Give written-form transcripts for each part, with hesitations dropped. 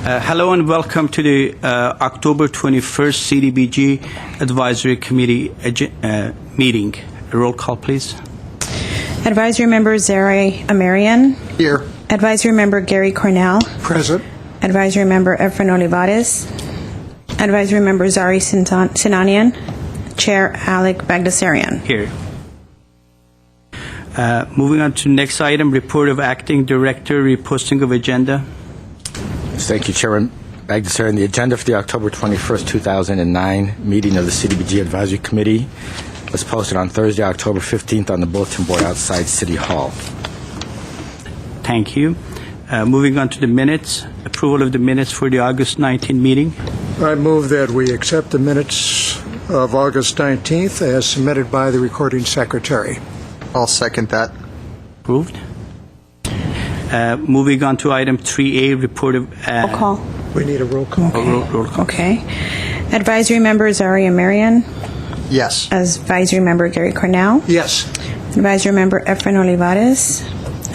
Hello and welcome to the October 21st CDBG Advisory Committee meeting. Roll call, please. Advisory Member Zari Amarian. Here. Advisory Member Gary Cornell. Present. Advisory Member Efren Olivares. Advisory Member Zari Sinanian. Chair Alec Bagdasarian. Here. Moving on to next item, report of acting director, reposting of agenda. Thank you, Chairman Bagdasarian. The agenda for the October 21st, 2009 meeting of the CDBG Advisory Committee was posted on Thursday, October 15th on the bulletin board outside City Hall. Thank you. Moving on to the minutes, approval of the minutes for the August 19th meeting. I move that we accept the minutes of August 19th as submitted by the recording secretary. I'll second that. Approved. Moving on to item 3A, report of... Roll call. We need a roll call. Roll call. Okay. Advisory Member Zari Amarian. Yes. Advisory Member Gary Cornell. Yes. Advisory Member Efren Olivares.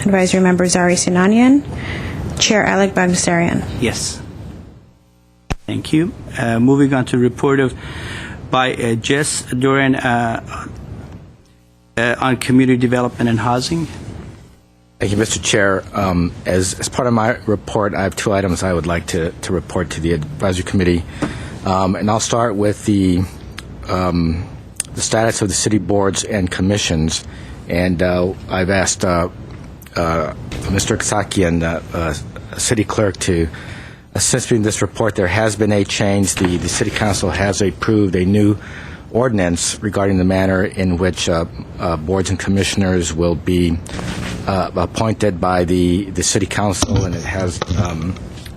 Advisory Member Zari Sinanian. Chair Alec Bagdasarian. Yes. Thank you. Moving on to report of by Jess Duran on community development and housing. Thank you, Mr. Chair. As part of my report, I have two items I would like to report to the Advisory Committee. And I'll start with the status of the city boards and commissions. And I've asked Mr. Kasakian, city clerk, to assist me in this report. There has been a change. The City Council has approved a new ordinance regarding the manner in which boards and commissioners will be appointed by the City Council, and it has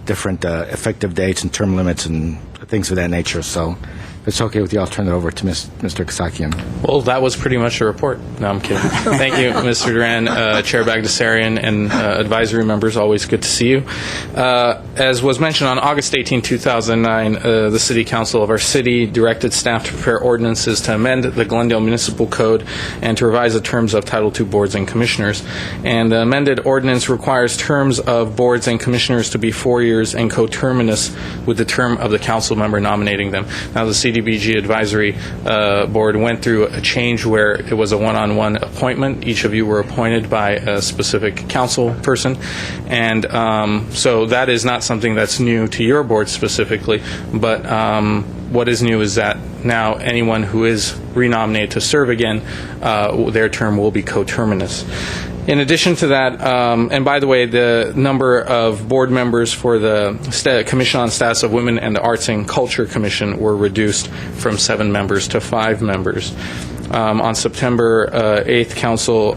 different effective dates and term limits and things of that nature. So if it's okay with you, I'll turn it over to Mr. Kasakian. Well, that was pretty much a report. No, I'm kidding. Thank you, Mr. Duran, Chair Bagdasarian, and advisory members. Always good to see you. As was mentioned, on August 18, 2009, the City Council of our city directed staff to prepare ordinances to amend the Glendale Municipal Code and to revise the terms of Title II boards and commissioners. And the amended ordinance requires terms of boards and commissioners to be 4 years and coterminous with the term of the council member nominating them. Now, the CDBG Advisory Board went through a change where it was a one-on-one appointment. Each of you were appointed by a specific council person. And so that is not something that's new to your board specifically, but what is new is that now anyone who is renominated to serve again, their term will be coterminous. In addition to that, and by the way, the number of board members for the Commission on Status of Women and the Arts and Culture Commission were reduced from 7 members to 5 members. On September 8th, Council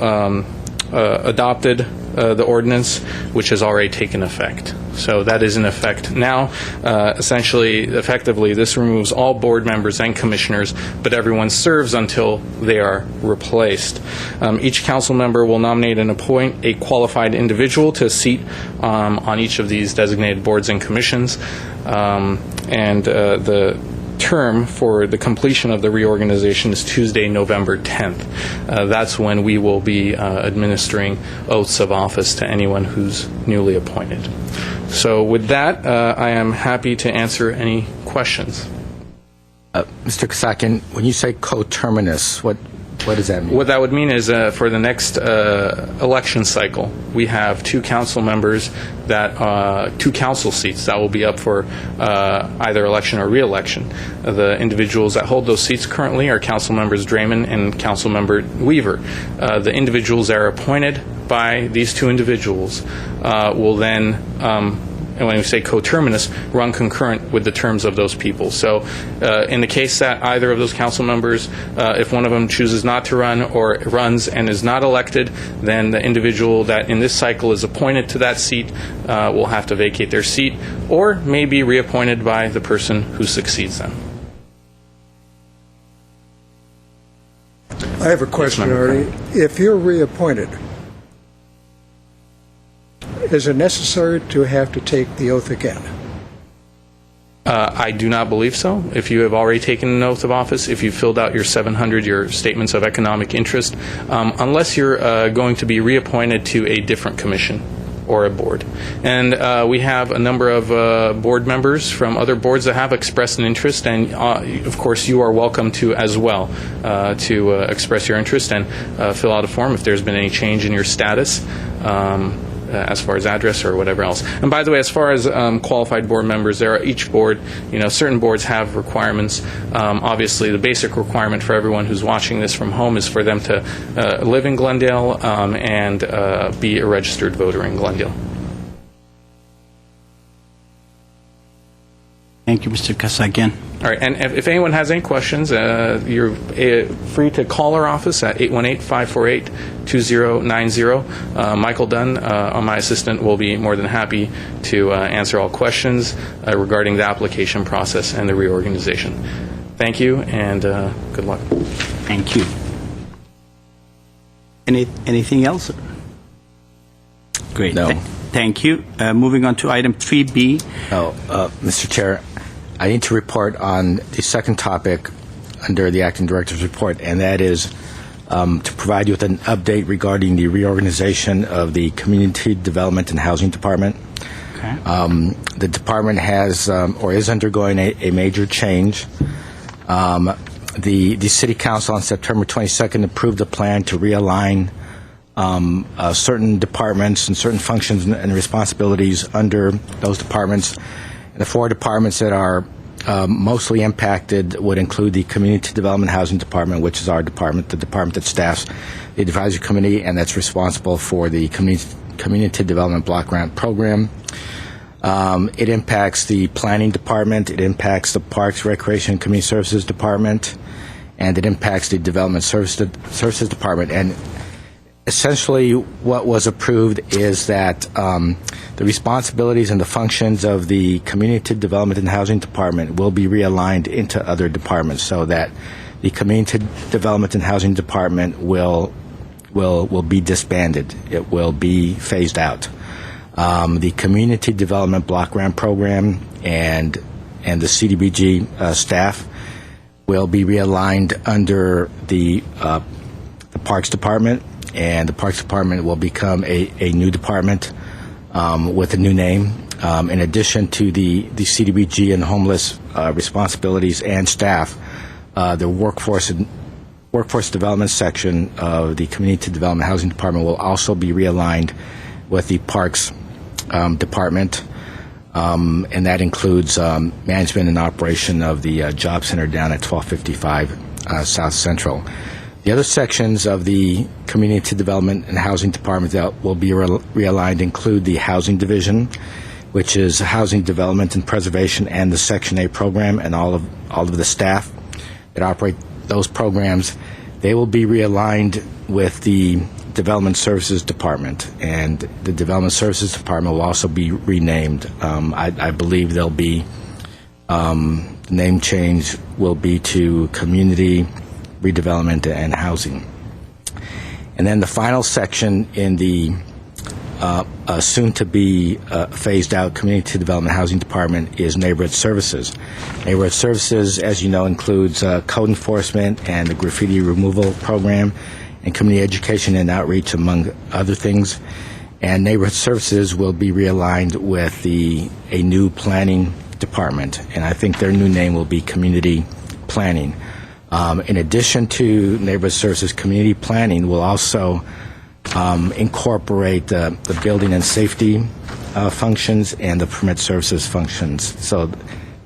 adopted the ordinance, which has already taken effect. So that is in effect now. Essentially, effectively, this removes all board members and commissioners, but everyone serves until they are replaced. Each council member will nominate and appoint a qualified individual to a seat on each of these designated boards and commissions. And the term for the completion of the reorganization is Tuesday, November 10th. That's when we will be administering oaths of office to anyone who's newly appointed. So with that, I am happy to answer any questions. Mr. Kasakian, when you say coterminous, what does that mean? What that would mean is for the next election cycle, we have 2 council members that 2 council seats that will be up for either election or re-election. The individuals that hold those seats currently are Council Members Draymond and Council Member Weaver. The individuals that are appointed by these 2 individuals will then, and when we say coterminous, run concurrent with the terms of those people. So in the case that either of those council members, if one of them chooses not to run or runs and is not elected, then the individual that in this cycle is appointed to that seat will have to vacate their seat or may be reappointed by the person who succeeds them. I have a question, Artie. If you're reappointed, is it necessary to have to take the oath again? I do not believe so. If you have already taken an oath of office, if you filled out your 700, your statements of economic interest, unless you're going to be reappointed to a different commission. or a board. And we have a number of board members from other boards that have expressed an interest, and of course you are welcome to as well to express your interest and fill out a form if there's been any change in your status. As far as address or whatever else. And by the way, as far as qualified board members, there are each board, certain boards have requirements. Obviously, the basic requirement for everyone who's watching this from home is for them to live in Glendale and be a registered voter in Glendale. Thank you, Mr. Kasagian. All right, and if anyone has any questions, you're free to call our office at 818-548-2090. Michael Dunn, my assistant, will be more than happy to answer all questions regarding the application process and the reorganization. Thank you, and good luck. Thank you. Anything else? Great. No. Thank you. Moving on to item 3B. Mr. Chair, I need to report on the second topic under the Acting Director's report, and that is to provide you with an update regarding the reorganization of the Community Development and Housing Department. Okay. The department has or is undergoing a major change. The City Council on September 22nd approved a plan to realign certain departments and certain functions and responsibilities under those departments. The four departments that are mostly impacted would include the Community Development Housing Department, which is our department, the department that staffs the advisory committee and that's responsible for the Community Development Block Grant Program. It impacts the Planning Department, it impacts the Parks, Recreation, and Community Services Department, and it impacts the Development Services Department. And essentially, what was approved is that the responsibilities and the functions of the Community Development and Housing Department will be realigned into other departments, so that the Community Development and Housing Department will be disbanded. It will be phased out. The Community Development Block Grant Program and the CDBG staff will be realigned under the Parks Department. And the Parks Department will become a new department with a new name. In addition to the CDBG and homeless responsibilities and staff, the workforce development section of the Community Development Housing Department will also be realigned with the Parks Department, and that includes management and operation of the Job Center down at 1255 South Central. The other sections of the Community Development and Housing Department that will be realigned include the Housing Division, which is Housing Development and Preservation and the Section 8 program, and all of the staff that operate those programs. They will be realigned with the Development Services Department, and the Development Services Department will also be renamed. I believe there'll be the name change will be to Community Redevelopment and Housing. And then the final section in the soon-to-be phased-out Community Development Housing Department is Neighborhood Services. Neighborhood Services, as you know, includes code enforcement and the graffiti removal program and community education and outreach, among other things. And Neighborhood Services will be realigned with a new planning department, and I think their new name will be Community Planning. In addition to Neighborhood Services, Community Planning will also incorporate the building and safety functions and the permit services functions. So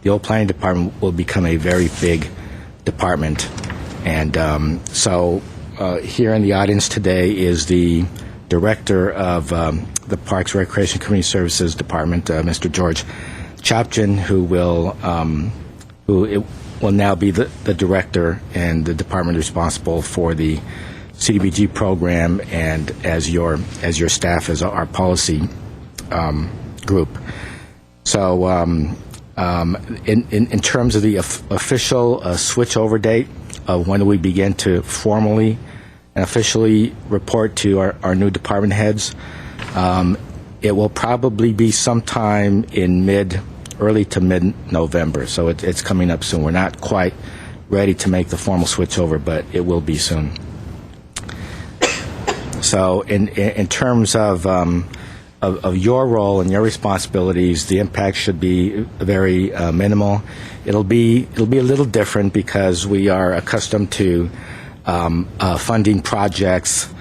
the old planning department will become a very big department. And so here in the audience today is the director of the Parks, Recreation, Community Services Department, Mr. George Chopchin, who will now be the director and the department responsible for the CDBG program, and as your staff as our policy group. So in terms of the official switchover date of when we begin to formally and officially report to our new department heads, it will probably be sometime in early to mid-November, so it's coming up soon. We're not quite ready to make the formal switchover, but it will be soon. So in terms of of your role and your responsibilities, the impact should be very minimal. It'll be a little different because we are accustomed to funding projects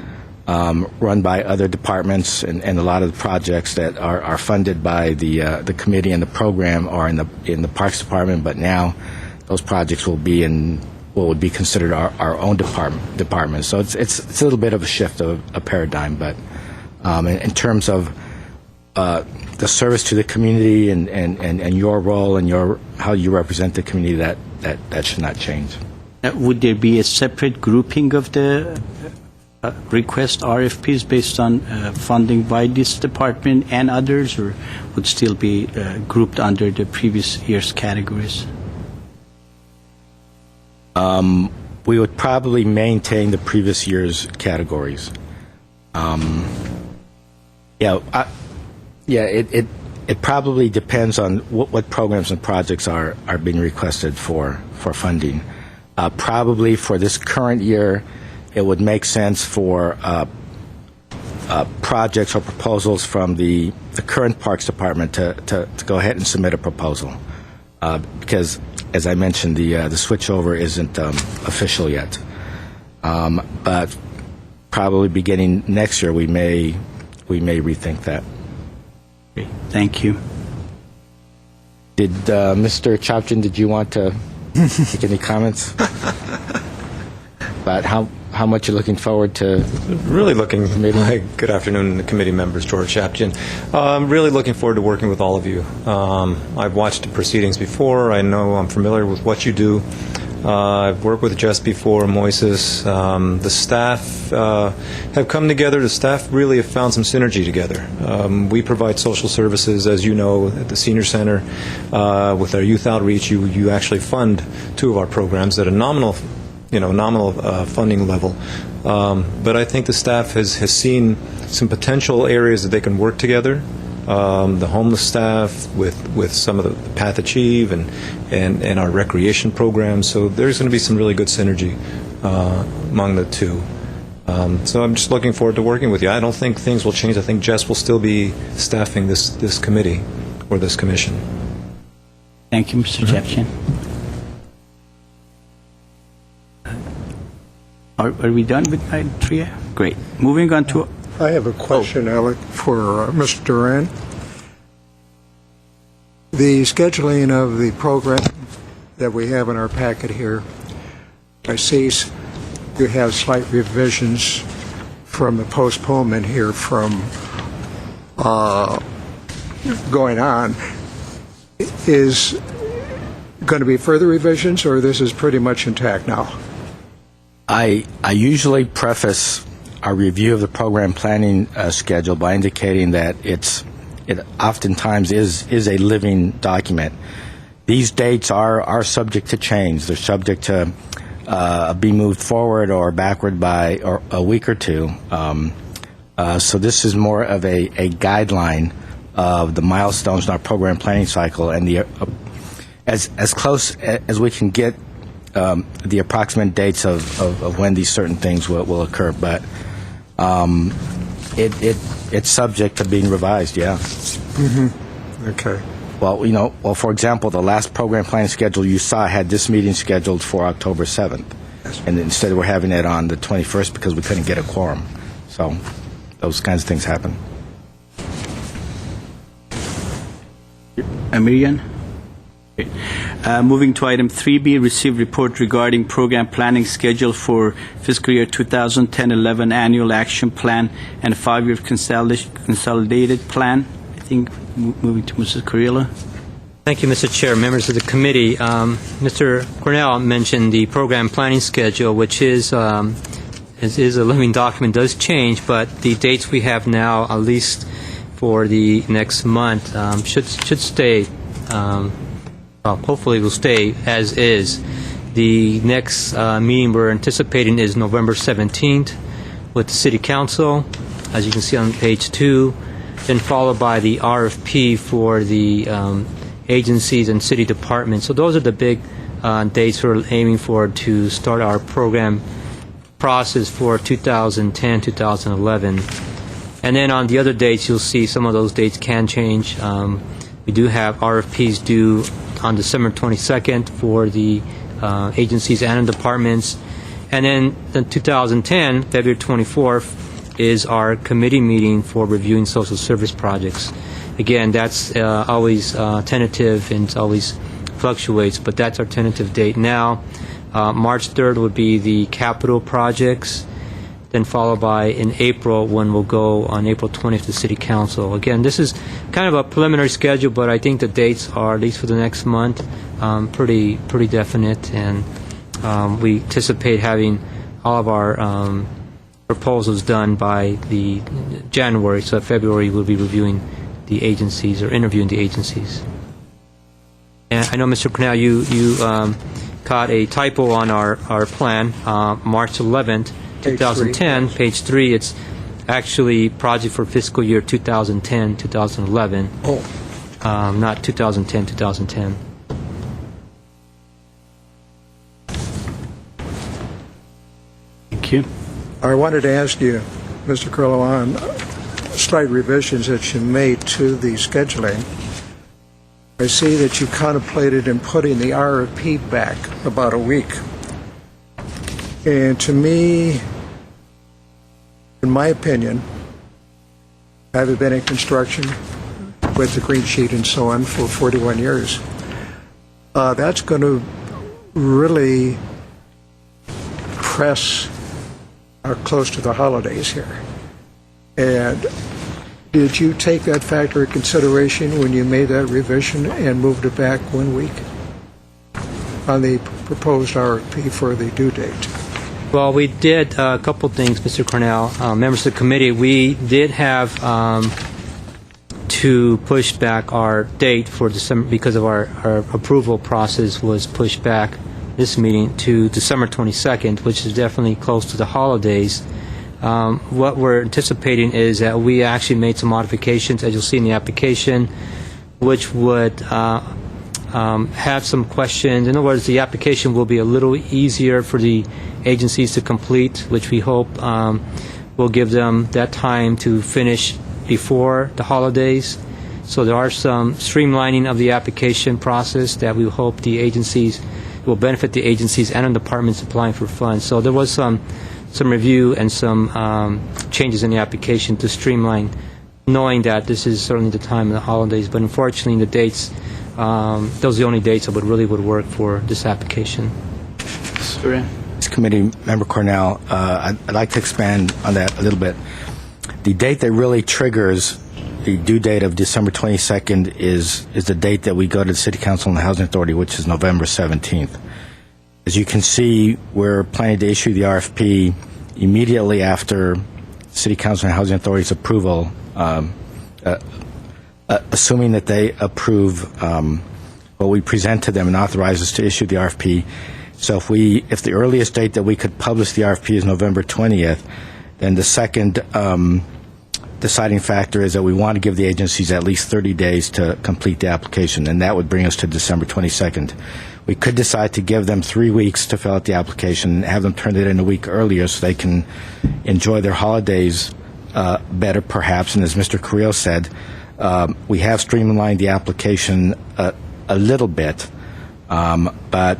run by other departments, and a lot of the projects that are funded by the committee and the program are in the Parks Department. But now, those projects will be in what would be considered our own department. So it's a little bit of a shift of a paradigm, but in terms of the service to the community and your role and how you represent the community, that should not change. Would there be a separate grouping of the request RFPs based on funding by this department and others, or would still be grouped under the previous year's categories? We would probably maintain the previous year's categories. It probably depends on what programs and projects are being requested for funding. Probably for this current year, it would make sense for projects or proposals from the current Parks Department to go ahead and submit a proposal, because, as I mentioned, the switchover isn't official yet. But probably beginning next year, we may rethink that. Okay, thank you. Did Mr. Chopchin, did you want to make any comments about how much you're looking forward to? Really looking. Good afternoon, committee members. George Chapchin. Really looking forward to working with all of you. I've watched the proceedings before. I know I'm familiar with what you do. I've worked with Jess before, Moises. The staff have come together. The staff really have found some synergy together. We provide social services, as you know, at the Senior Center. With our youth outreach, you actually fund two of our programs at a nominal funding level. But I think the staff has seen some potential areas that they can work together. The homeless staff with some of the Path Achieve and our recreation programs. So there's going to be some really good synergy among the two. So I'm just looking forward to working with you. I don't think things will change. I think Jess will still be staffing this committee or this commission. Thank you, Mr. Chapchin. Are we done with item 3? Great. Moving on to... I have a question, Alec, for Mr. Duran. The scheduling of the program that we have in our packet here, I see you have slight revisions from the postponement here from going on. Is going to be further revisions, or this is pretty much intact now? I usually preface our review of the program planning schedule by indicating that it oftentimes is a living document. These dates are subject to change. They're subject to be moved forward or backward by a week or two. So this is more of a guideline of the milestones in our program planning cycle, and as close as we can get the approximate dates of when these certain things will occur, but it's subject to being revised. Yeah. Mm-hmm. Okay. Well, for example, the last program planning schedule you saw had this meeting scheduled for October 7th, and instead we're having it on the 21st because we couldn't get a quorum. So those kinds of things happen. Miriam? Moving to item 3B, receive report regarding program planning schedule for fiscal year 2010-11 annual action plan and 5-year consolidated plan. I think moving to Mrs. Carrillo. Thank you, Mr. Chair, members of the committee. Mr. Cornell mentioned the program planning schedule, which is a living document, does change, but the dates we have now, at least for the next month, should stay. Hopefully will stay as is. The next meeting we're anticipating is November 17th with the City Council, as you can see on page 2, then followed by the RFP for the agencies and city departments. So those are the big dates we're aiming for to start our program process for 2010-2011. And then on the other dates, you'll see some of those dates can change. We do have RFPs due on December 22nd for the agencies and departments. And then in 2010, February 24th, is our committee meeting for reviewing social service projects. Again, that's always tentative and it always fluctuates, but that's our tentative date now. March 3rd would be the capital projects, then followed by in April when we'll go on April 20th to City Council. Again, this is kind of a preliminary schedule, but I think the dates are, at least for the next month, pretty definite, and we anticipate having all of our proposals done by the January, so February we'll be reviewing the agencies or interviewing the agencies. And I know, Mr. Cornell, you caught a typo on our plan, March 11th, 2010, page 3. It's actually project for fiscal year 2010-2011. Not 2010-2010. Thank you. I wanted to ask you, Mr. Curlo, on slight revisions that you made to the scheduling. I see that you contemplated in putting the RFP back about a week. And to me, in my opinion, having been in construction with the green sheet and so on for 41 years, that's going to really press close to the holidays here. And did you take that factor into consideration when you made that revision and moved it back 1 week on the proposed RFP for the due date? Well, we did a couple things, Mr. Cornell. Members of the committee, we did have to push back our date for December because of our approval process was pushed back this meeting to December 22nd, which is definitely close to the holidays. What we're anticipating is that we actually made some modifications, as you'll see in the application, which would have some questions. In other words, the application will be a little easier for the agencies to complete, which we hope will give them that time to finish before the holidays. So there are some streamlining of the application process that we hope the agencies will benefit the agencies and the departments applying for funds. So there was some review and some changes in the application to streamline, knowing that this is certainly the time of the holidays. But unfortunately, the dates, those are the only dates that would work for this application. This committee member Cornell, I'd like to expand on that a little bit. The date that really triggers the due date of December 22nd is the date that we go to the City Council and the Housing Authority, which is November 17th. As you can see, we're planning to issue the RFP immediately after City Council and Housing Authority's approval, assuming that they approve what we present to them and authorize us to issue the RFP. So if the earliest date that we could publish the RFP is November 20th, then the second deciding factor is that we want to give the agencies at least 30 days to complete the application, and that would bring us to December 22nd. We could decide to give them 3 weeks to fill out the application and have them turn it in a week earlier so they can enjoy their holidays better, perhaps. And as Mr. Carrillo said, we have streamlined the application a little bit, but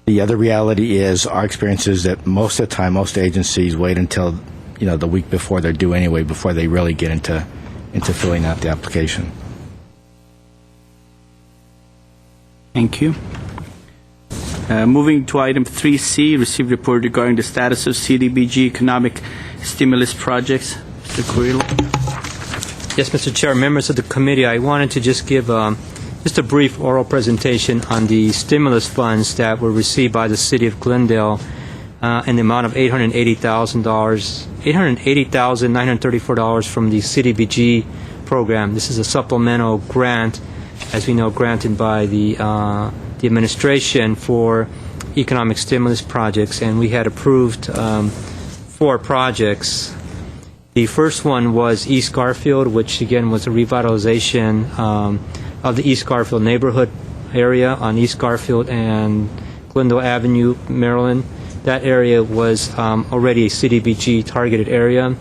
the other reality is our experience is that most of the time, most agencies wait until the week before they're due anyway, before they really get into filling out the application. Thank you. Moving to item 3C, receive report regarding the status of CDBG economic stimulus projects. Mr. Carrillo. Yes, Mr. Chair, members of the committee, I wanted to just give just a brief oral presentation on the stimulus funds that were received by the City of Glendale in the amount of $880,934 from the CDBG program. This is a supplemental grant, as we know, granted by the administration for economic stimulus projects, and we had approved 4 projects. The first one was East Garfield, which again was a revitalization of the East Garfield neighborhood area on East Garfield and Glendale Avenue, Maryland. That area was already a CDBG targeted area.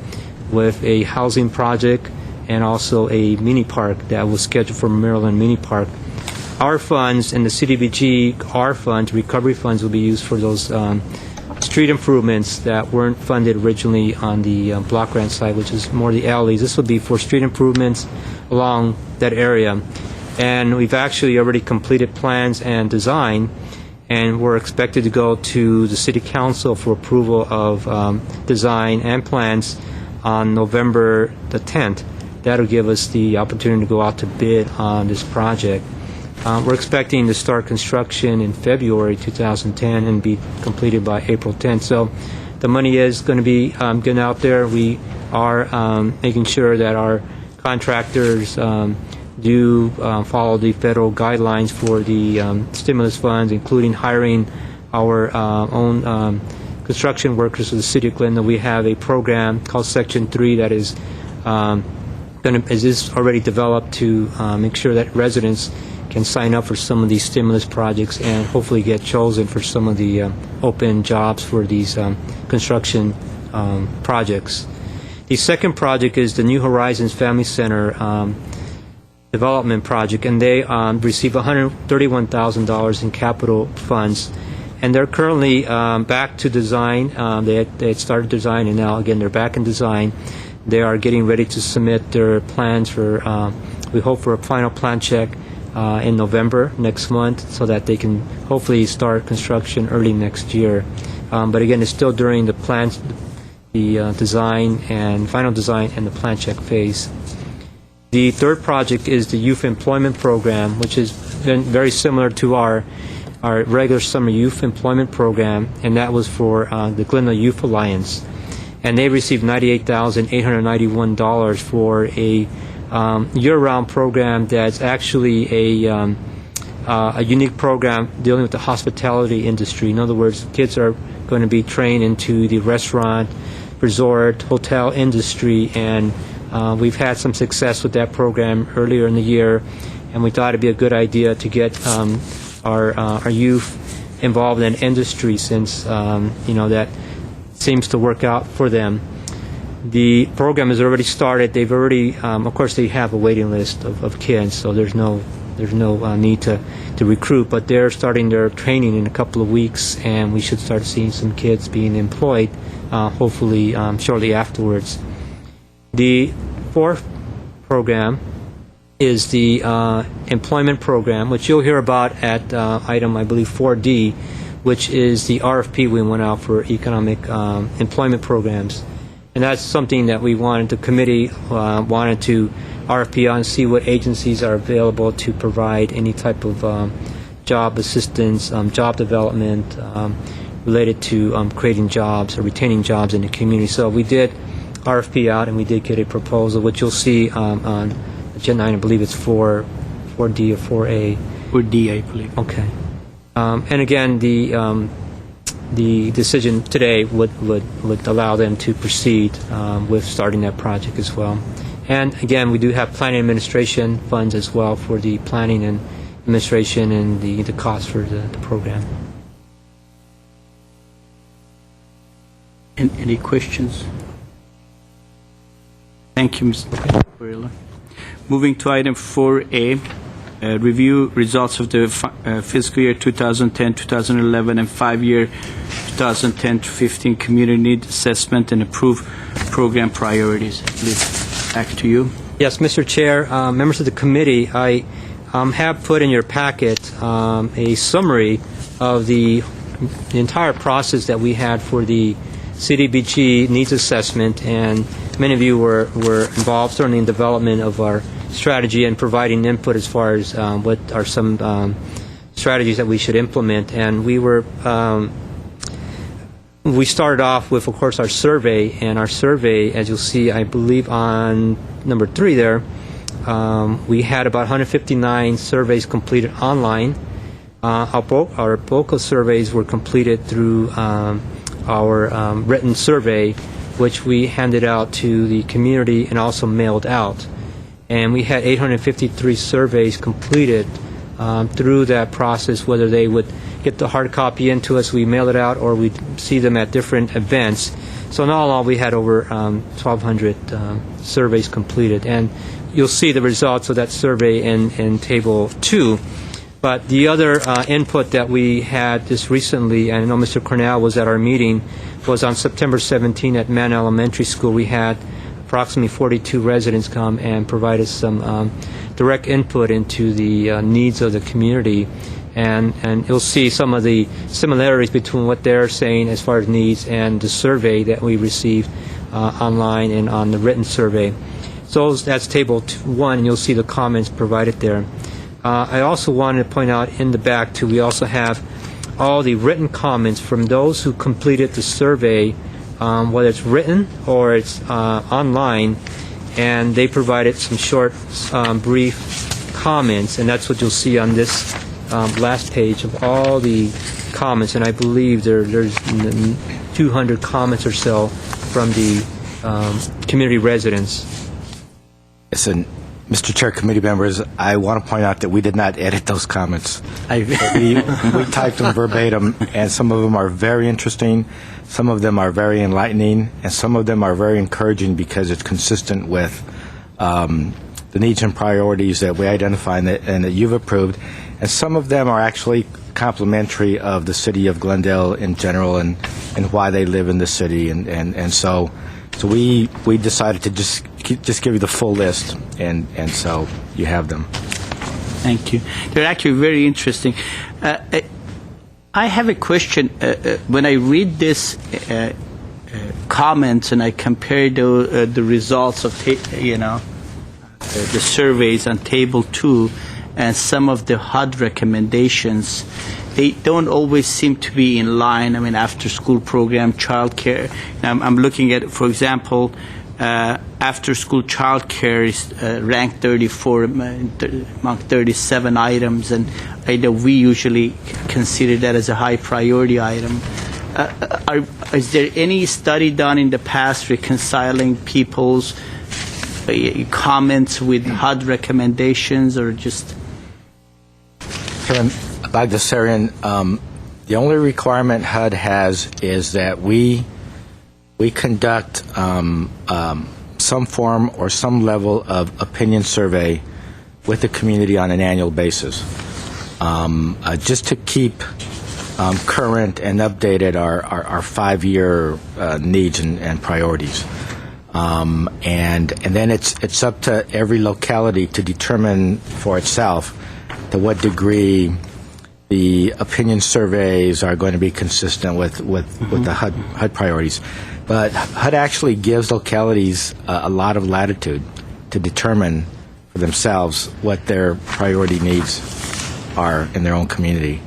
with a housing project and also a mini park that was scheduled for Maryland Mini Park. Our funds and the CDBG, our funds, recovery funds, will be used for those street improvements that weren't funded originally on the block grant side, which is more the alleys. This will be for street improvements along that area. And we've actually already completed plans and design, and we're expected to go to the City Council for approval of design and plans on November the 10th. That'll give us the opportunity to go out to bid on this project. We're expecting to start construction in February 2010 and be completed by April 10th. So the money is going to be getting out there. We are making sure that our contractors do follow the federal guidelines for the stimulus funds, including hiring our own construction workers for the City of Glendale. We have a program called Section 3 that is already developed to make sure that residents can sign up for some of these stimulus projects and hopefully get chosen for some of the open jobs for these construction projects. The second project is the New Horizons Family Center development project, and they receive $131,000 in capital funds. And they're currently back to design. They had started design, and now, again, they're back in design. They are getting ready to submit their plans for, we hope for a final plan check in November next month so that they can hopefully start construction early next year. But again, it's still during the plans, the design and final design and the plan check phase. The third project is the Youth Employment Program, which is very similar to our regular summer youth employment program, and that was for the Glendale Youth Alliance. And they received $98,891 for a year-round program that's actually a unique program dealing with the hospitality industry. In other words, kids are going to be trained into the restaurant, resort, hotel industry, and we've had some success with that program earlier in the year, and we thought it'd be a good idea to get our youth involved in industry since that seems to work out for them. The program has already started. They've already, of course, they have a waiting list of kids, so there's no need to recruit. But they're starting their training in a couple of weeks, and we should start seeing some kids being employed, hopefully shortly afterwards. The fourth program is the employment program, which you'll hear about at item, I believe, 4D, which is the RFP we went out for economic employment programs. And that's something that we wanted, the committee wanted to RFP on, see what agencies are available to provide any type of job assistance, job development related to creating jobs or retaining jobs in the community. So we did RFP out, and we did get a proposal, which you'll see on Agenda 9, I believe it's 4D or 4A. 4D, I believe. Okay. And again, the decision today would allow them to proceed with starting that project as well. And again, we do have planning administration funds as well for the planning and administration and the cost for the program. Any questions? Thank you, Mr. Barilla. Moving to item 4A, review results of the fiscal year 2010-2011 and 5-year 2010-15 community need assessment and approve program priorities. Liz, back to you. Yes, Mr. Chair, members of the committee, I have put in your packet a summary of the entire process that we had for the CDBG needs assessment, and many of you were involved certainly in development of our strategy and providing input as far as what are some strategies that we should implement. And we started off with, of course, our survey, and our survey, as you'll see, I believe on number 3 there, we had about 159 surveys completed online. Our bulk of surveys were completed through our written survey, which we handed out to the community and also mailed out. And we had 853 surveys completed through that process, whether they would get the hard copy into us, we mail it out, or we see them at different events. So in all, we had over 1,200 surveys completed, and you'll see the results of that survey in Table 2. But the other input that we had just recently, and I know Mr. Cornell was at our meeting, was on September 17 at Mann Elementary School. We had approximately 42 residents come and provide us some direct input into the needs of the community. And you'll see some of the similarities between what they're saying as far as needs and the survey that we received online and on the written survey. So that's Table 1, and you'll see the comments provided there. I also wanted to point out in the back, too, we also have all the written comments from those who completed the survey, whether it's written or it's online, and they provided some short, brief comments, and that's what you'll see on this last page of all the comments, and I believe there's 200 comments or so from the community residents. Listen, Mr. Chair, committee members, I want to point out that we did not edit those comments. We typed them verbatim, and some of them are very interesting, some of them are very enlightening, and some of them are very encouraging because it's consistent with the needs and priorities that we identify and that you've approved. And some of them are actually complimentary of the city of Glendale in general and why they live in the city. And so we decided to just give you the full list, and so you have them. Thank you. They're actually very interesting. I have a question. When I read this comments and I compare the results of the surveys on Table 2 and some of the HUD recommendations, they don't always seem to be in line. I mean, after-school program, childcare. I'm looking at, for example, after-school childcare is ranked 34 among 37 items, and I know we usually consider that as a high priority item. Is there any study done in the past reconciling people's comments with HUD recommendations, or just? Bagdasarian, the only requirement HUD has is that we conduct some form or some level of opinion survey with the community on an annual basis, just to keep current and updated our 5-year needs and priorities. And then it's up to every locality to determine for itself to what degree the opinion surveys are going to be consistent with the HUD priorities. But HUD actually gives localities a lot of latitude to determine for themselves what their priority needs are in their own community.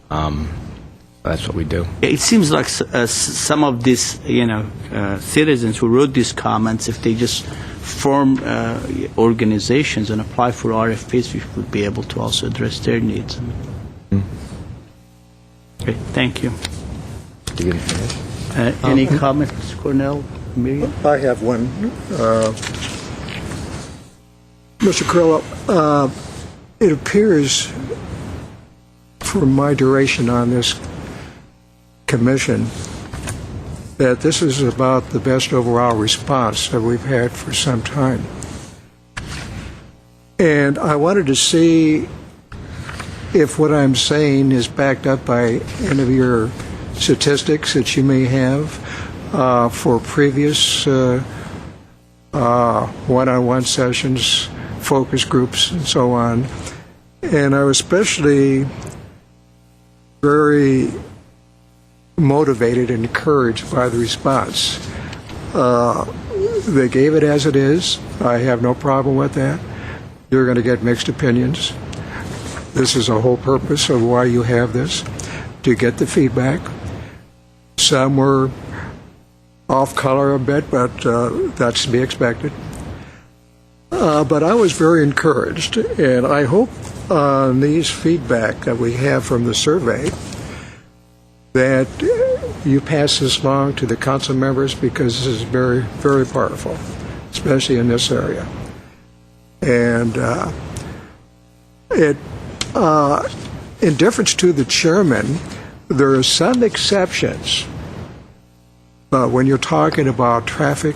That's what we do. It seems like some of these, citizens who wrote these comments, if they just form organizations and apply for RFPs, we would be able to also address their needs. Okay, thank you. Any comments, Mr. Cornell, Miriam? I have one. Mr. Carrillo, it appears from my duration on this commission that this is about the best overall response that we've had for some time. And I wanted to see if what I'm saying is backed up by any of your statistics that you may have for previous one-on-one sessions, focus groups, and so on. And I was especially very motivated and encouraged by the response. They gave it as it is. I have no problem with that. You're going to get mixed opinions. This is the whole purpose of why you have this, to get the feedback. Some were off color a bit, but that's to be expected. But I was very encouraged, and I hope on these feedback that we have from the survey that you pass this along to the council members, because this is very, very powerful, especially in this area. And it in deference to the chairman, there are some exceptions. But when you're talking about traffic,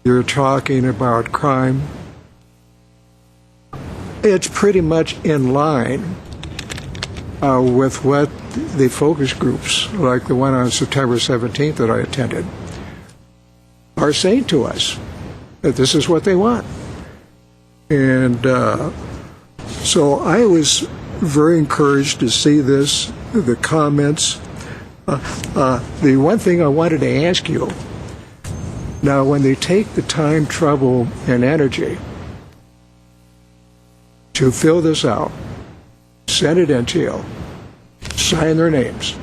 you're talking about crime, it's pretty much in line with what the focus groups, like the one on September 17th that I attended, are saying to us, that this is what they want. And so I was very encouraged to see this, the comments. The one thing I wanted to ask you, now when they take the time, trouble, and energy to fill this out, send it in to you, sign their names,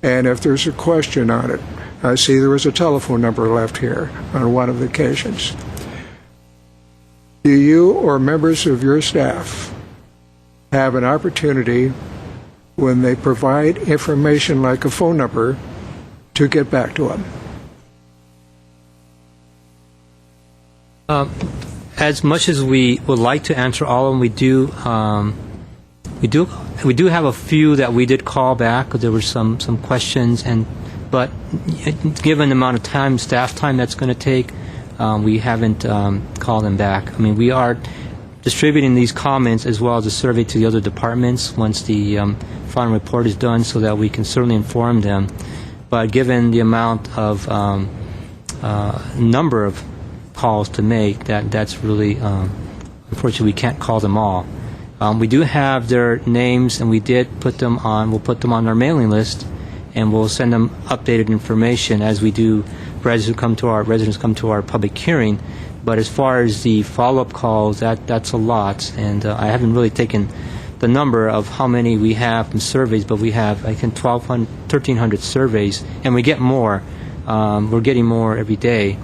and if there's a question on it, I see there was a telephone number left here on one of the occasions. Do you or members of your staff have an opportunity when they provide information like a phone number to get back to them? As much as we would like to answer all of them, we do have a few that we did call back because there were some questions, but given the amount of time, staff time that's going to take, we haven't called them back. I mean, we are distributing these comments as well as a survey to the other departments once the final report is done, so that we can certainly inform them. But given the amount of number of calls to make, that's really unfortunately we can't call them all. We do have their names, and we did put them on. We'll put them on our mailing list, and we'll send them updated information as we do. Residents come to our public hearing. But as far as the follow-up calls, that's a lot, and I haven't really taken the number of how many we have from surveys, but we have, I think, 1,300 surveys, and we get more. We're getting more every day.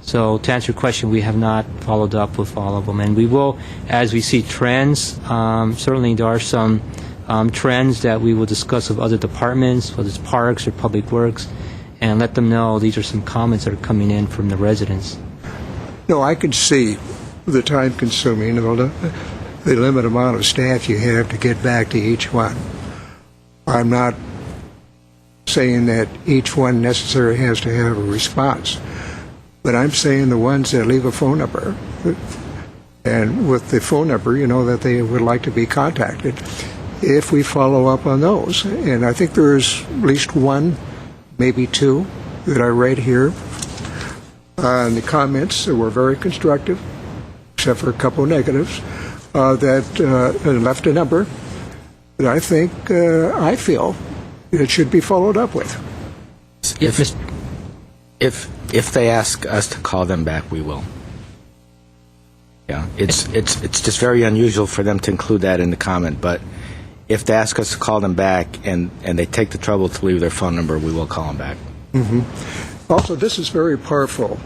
So to answer your question, we have not followed up with all of them, and we will as we see trends. Certainly there are some trends that we will discuss with other departments, whether it's parks or public works, and let them know these are some comments that are coming in from the residents. No, I can see the time consuming, the limited amount of staff you have to get back to each one. I'm not saying that each one necessarily has to have a response, but I'm saying the ones that leave a phone number, and with the phone number, you know that they would like to be contacted, if we follow up on those. And I think there's at least one, maybe two, that I read here. And the comments were very constructive, except for a couple of negatives, that left a number that I think, I feel it should be followed up with. If they ask us to call them back, we will. Yeah, it's just very unusual for them to include that in the comment, but if they ask us to call them back and they take the trouble to leave their phone number, we will call them back. Mm-hmm. Also, this is very powerful,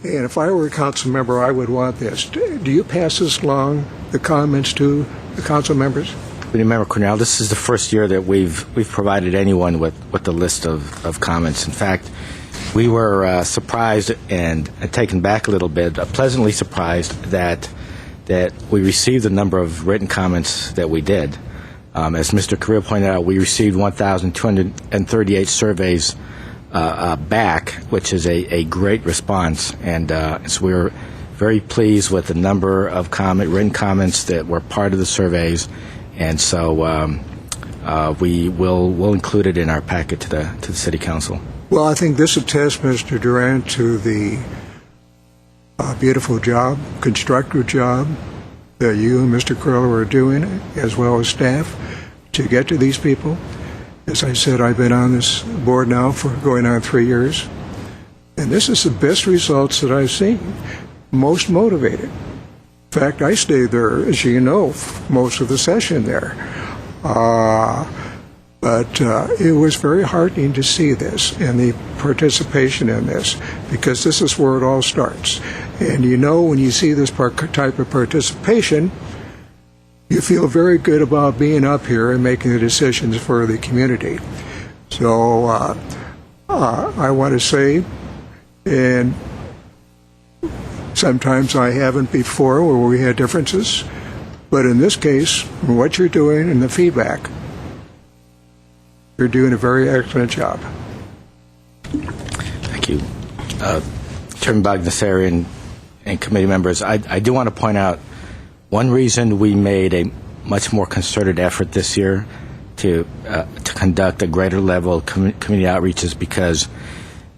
and if I were a council member, I would want this. Do you pass this along, the comments, to the council members? Remember, Cornell, this is the first year that we've provided anyone with the list of comments. In fact, we were surprised and taken back a little bit, pleasantly surprised that we received the number of written comments that we did. As Mr. Carrillo pointed out, we received 1,238 surveys back, which is a great response, and so we were very pleased with the number of written comments that were part of the surveys, and so we'll include it in our packet to the City Council. Well, I think this attests, Mr. Duran, to the beautiful job, constructive job that you and Mr. Carrillo are doing, as well as staff, to get to these people. As I said, I've been on this board now for going on 3 years, and this is the best results that I've seen. Most motivated. In fact, I stayed there, as you know, most of the session there. But it was very heartening to see this and the participation in this, because this is where it all starts. And you know, when you see this type of participation, you feel very good about being up here and making the decisions for the community. So I want to say, and sometimes I haven't before where we had differences, But in this case, what you're doing and the feedback, you're doing a very excellent job. Thank you. Chairman Bagdasarian and committee members, I do want to point out one reason we made a much more concerted effort this year to conduct a greater level of community outreach is because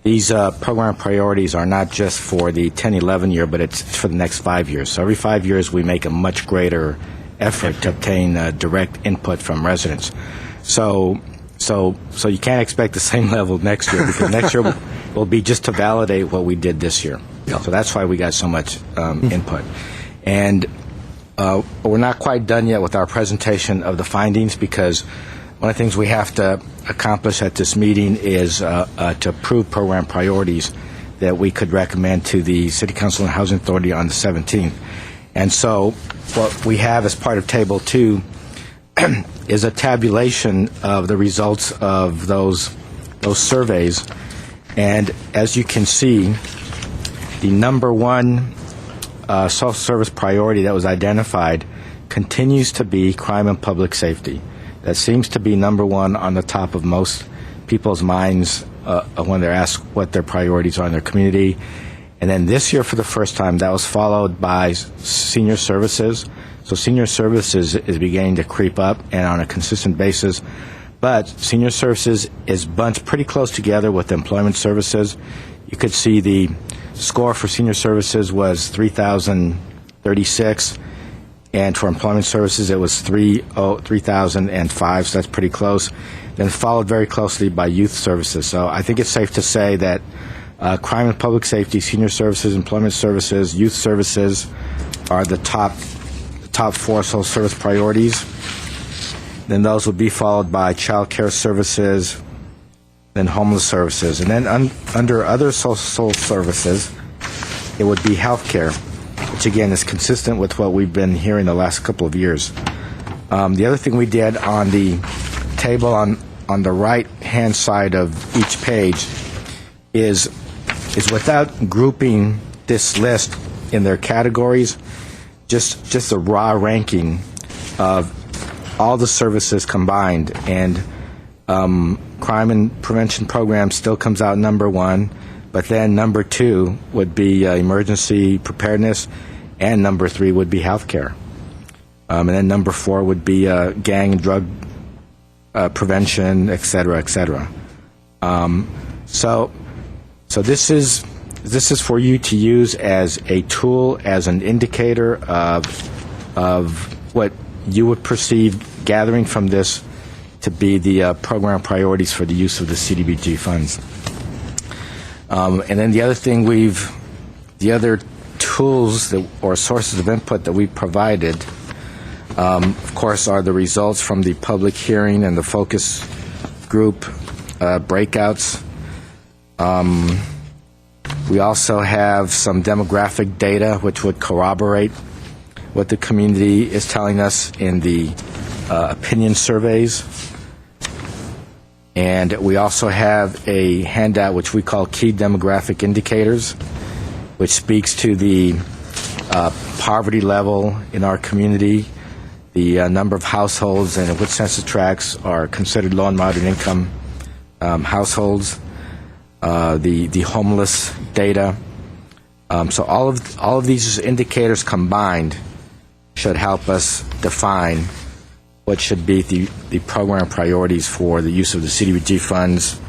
these program priorities are not just for the 10-11 year, but it's for the next 5 years. So every 5 years, we make a much greater effort to obtain direct input from residents. So you can't expect the same level next year, because next year will be just to validate what we did this year. Yeah. So that's why we got so much input. And we're not quite done yet with our presentation of the findings, because one of the things we have to accomplish at this meeting is to approve program priorities that we could recommend to the City Council and Housing Authority on the 17th. And so what we have as part of Table 2 is a tabulation of the results of those surveys. And as you can see, the number one social service priority that was identified continues to be crime and public safety. That seems to be number one on the top of most people's minds when they're asked what their priorities are in their community. And then this year, for the first time, that was followed by senior services. So senior services is beginning to creep up and on a consistent basis. But senior services is bunched pretty close together with employment services. You could see the score for senior services was 3,036, and for employment services it was 3,005, so that's pretty close. Then followed very closely by youth services. So I think it's safe to say that crime and public safety, senior services, employment services, youth services are the top four social service priorities. Then those would be followed by child care services, then homeless services. And then under other social services, it would be health care, which again is consistent with what we've been hearing the last couple of years. The other thing we did on the table on the right-hand side of each page is without grouping this list in their categories, just a raw ranking of all the services combined. And crime and prevention program still comes out number one, but then number two would be emergency preparedness, and number three would be health care. And then number four would be gang and drug prevention, et cetera, et cetera. So this is for you to use as a tool, as an indicator of what you would perceive gathering from this to be the program priorities for the use of the CDBG funds. And then the other thing the other tools or sources of input that we provided, of course, are the results from the public hearing and the focus group breakouts. We also have some demographic data which would corroborate what the community is telling us in the opinion surveys. And we also have a handout which we call Key Demographic Indicators, which speaks to the poverty level in our community, the number of households and which census tracts are considered low and moderate income households, the homeless data. So all of these indicators combined should help us define what should be the program priorities for the use of the CDBG funds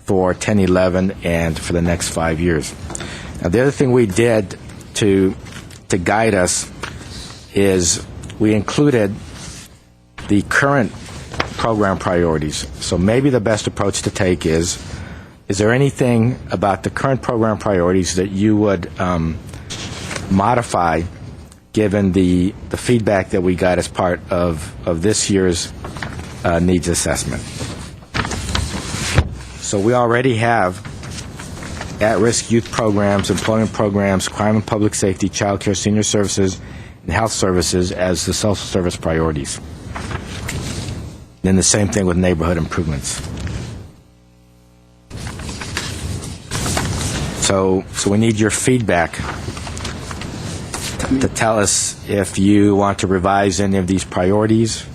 for 10-11 and for the next 5 years. Now, the other thing we did to guide us is we included the current program priorities. So maybe the best approach to take is there anything about the current program priorities that you would modify given the feedback that we got as part of this year's needs assessment? So we already have at-risk youth programs, employment programs, crime and public safety, child care, senior services, and health services as the social service priorities. Then the same thing with neighborhood improvements. So we need your feedback to tell us if you want to revise any of these priorities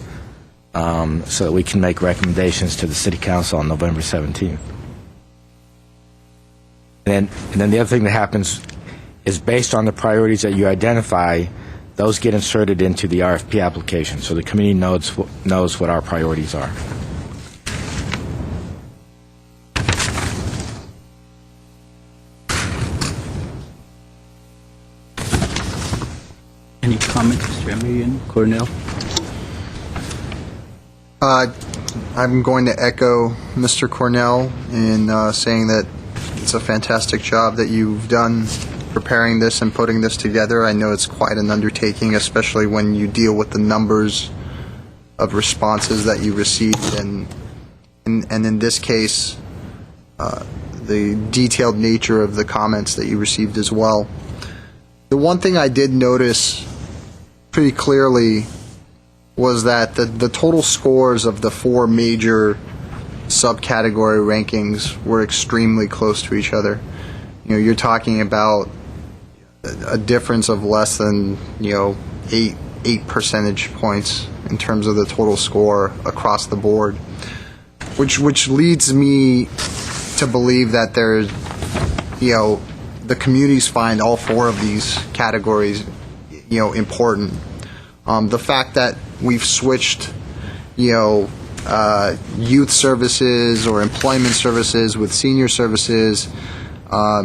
so that we can make recommendations to the City Council on November 17th. And then the other thing that happens is based on the priorities that you identify, those get inserted into the RFP application, so the community knows what our priorities are. Any comments, Mr. Emery and Cornell? I'm going to echo Mr. Cornell in saying that it's a fantastic job that you've done preparing this and putting this together. I know it's quite an undertaking, especially when you deal with the numbers of responses that you received, and in this case, the detailed nature of the comments that you received as well. The one thing I did notice pretty clearly was that the total scores of the four major subcategory rankings were extremely close to each other. You know, you're talking about a difference of less than, 8 percentage points in terms of the total score across the board, which leads me to believe that there's, the communities find all four of these categories, important. The fact that we've switched, youth services or employment services with senior services, I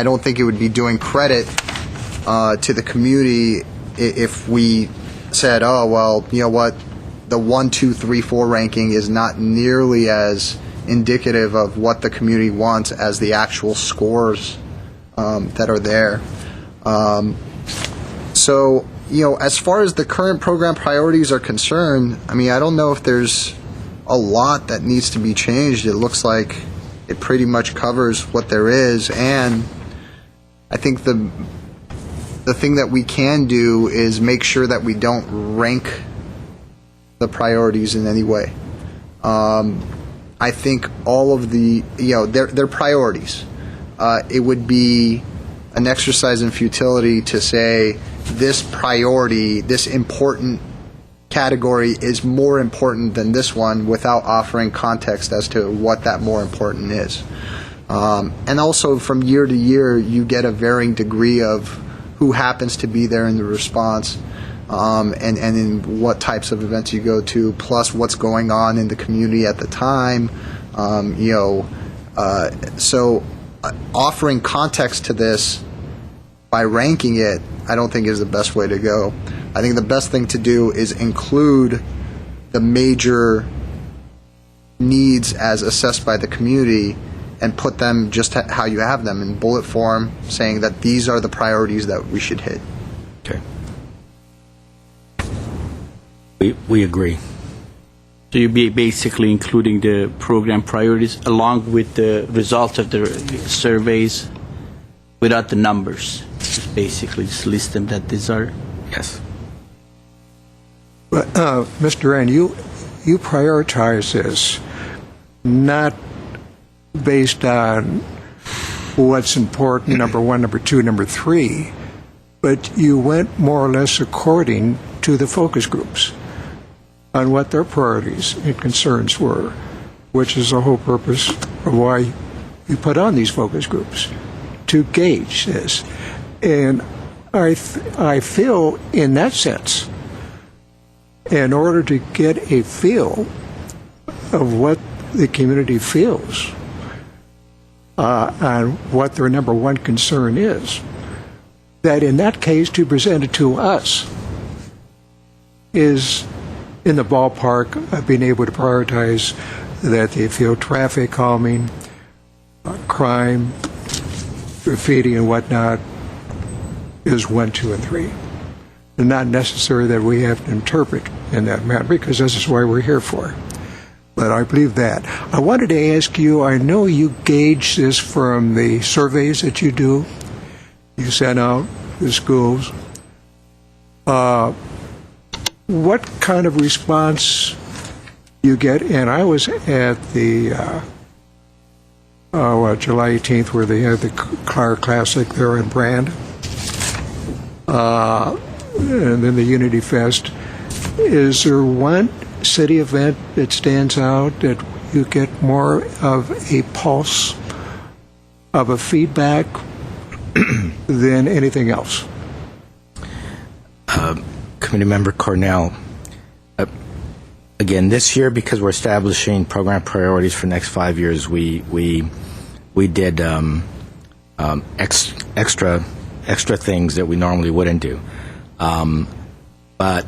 don't think it would be doing credit to the community if we said, oh, well, you know what, the 1, 2, 3, 4 ranking is not nearly as indicative of what the community wants as the actual scores that are there. So, as far as the current program priorities are concerned, I mean, I don't know if there's a lot that needs to be changed. It looks like it pretty much covers what there is, and I think the thing that we can do is make sure that we don't rank the priorities in any way. I think all of the, they're priorities. It would be an exercise in futility to say this priority, this important category is more important than this one without offering context as to what that more important is. And also from year to year, you get a varying degree of who happens to be there in the response, and in what types of events you go to, plus what's going on in the community at the time. So offering context to this by ranking it, I don't think is the best way to go. I think the best thing to do is include the major needs as assessed by the community and put them just how you have them in bullet form, saying that these are the priorities that we should hit. Okay. We agree. So you'd be basically including the program priorities along with the results of the surveys without the numbers. Just basically just list them that these are. Yes. But, Mr. Duran, you prioritize this not based on what's important, number one, number two, number three, but you went more or less according to the focus groups on what their priorities and concerns were, which is the whole purpose of why you put on these focus groups, to gauge this. And I feel in that sense, in order to get a feel of what the community feels on what their number one concern is, that in that case to present it to us is in the ballpark of being able to prioritize that they feel traffic calming, crime, graffiti and whatnot is 1, 2, and 3. And not necessary that we have to interpret in that manner, because this is why we're here for. But I believe that. I wanted to ask you, I know you gauge this from the surveys that you do. You send out to schools. What kind of response you get? And I was at the July 18th where they had the Car Classic there in Brand. and then the Unity Fest. Is there one city event that stands out that you get more of a pulse, of a feedback than anything else? Committee Member Cornell, again, this year, because we're establishing program priorities for the next 5 years, we did extra things that we normally wouldn't do. But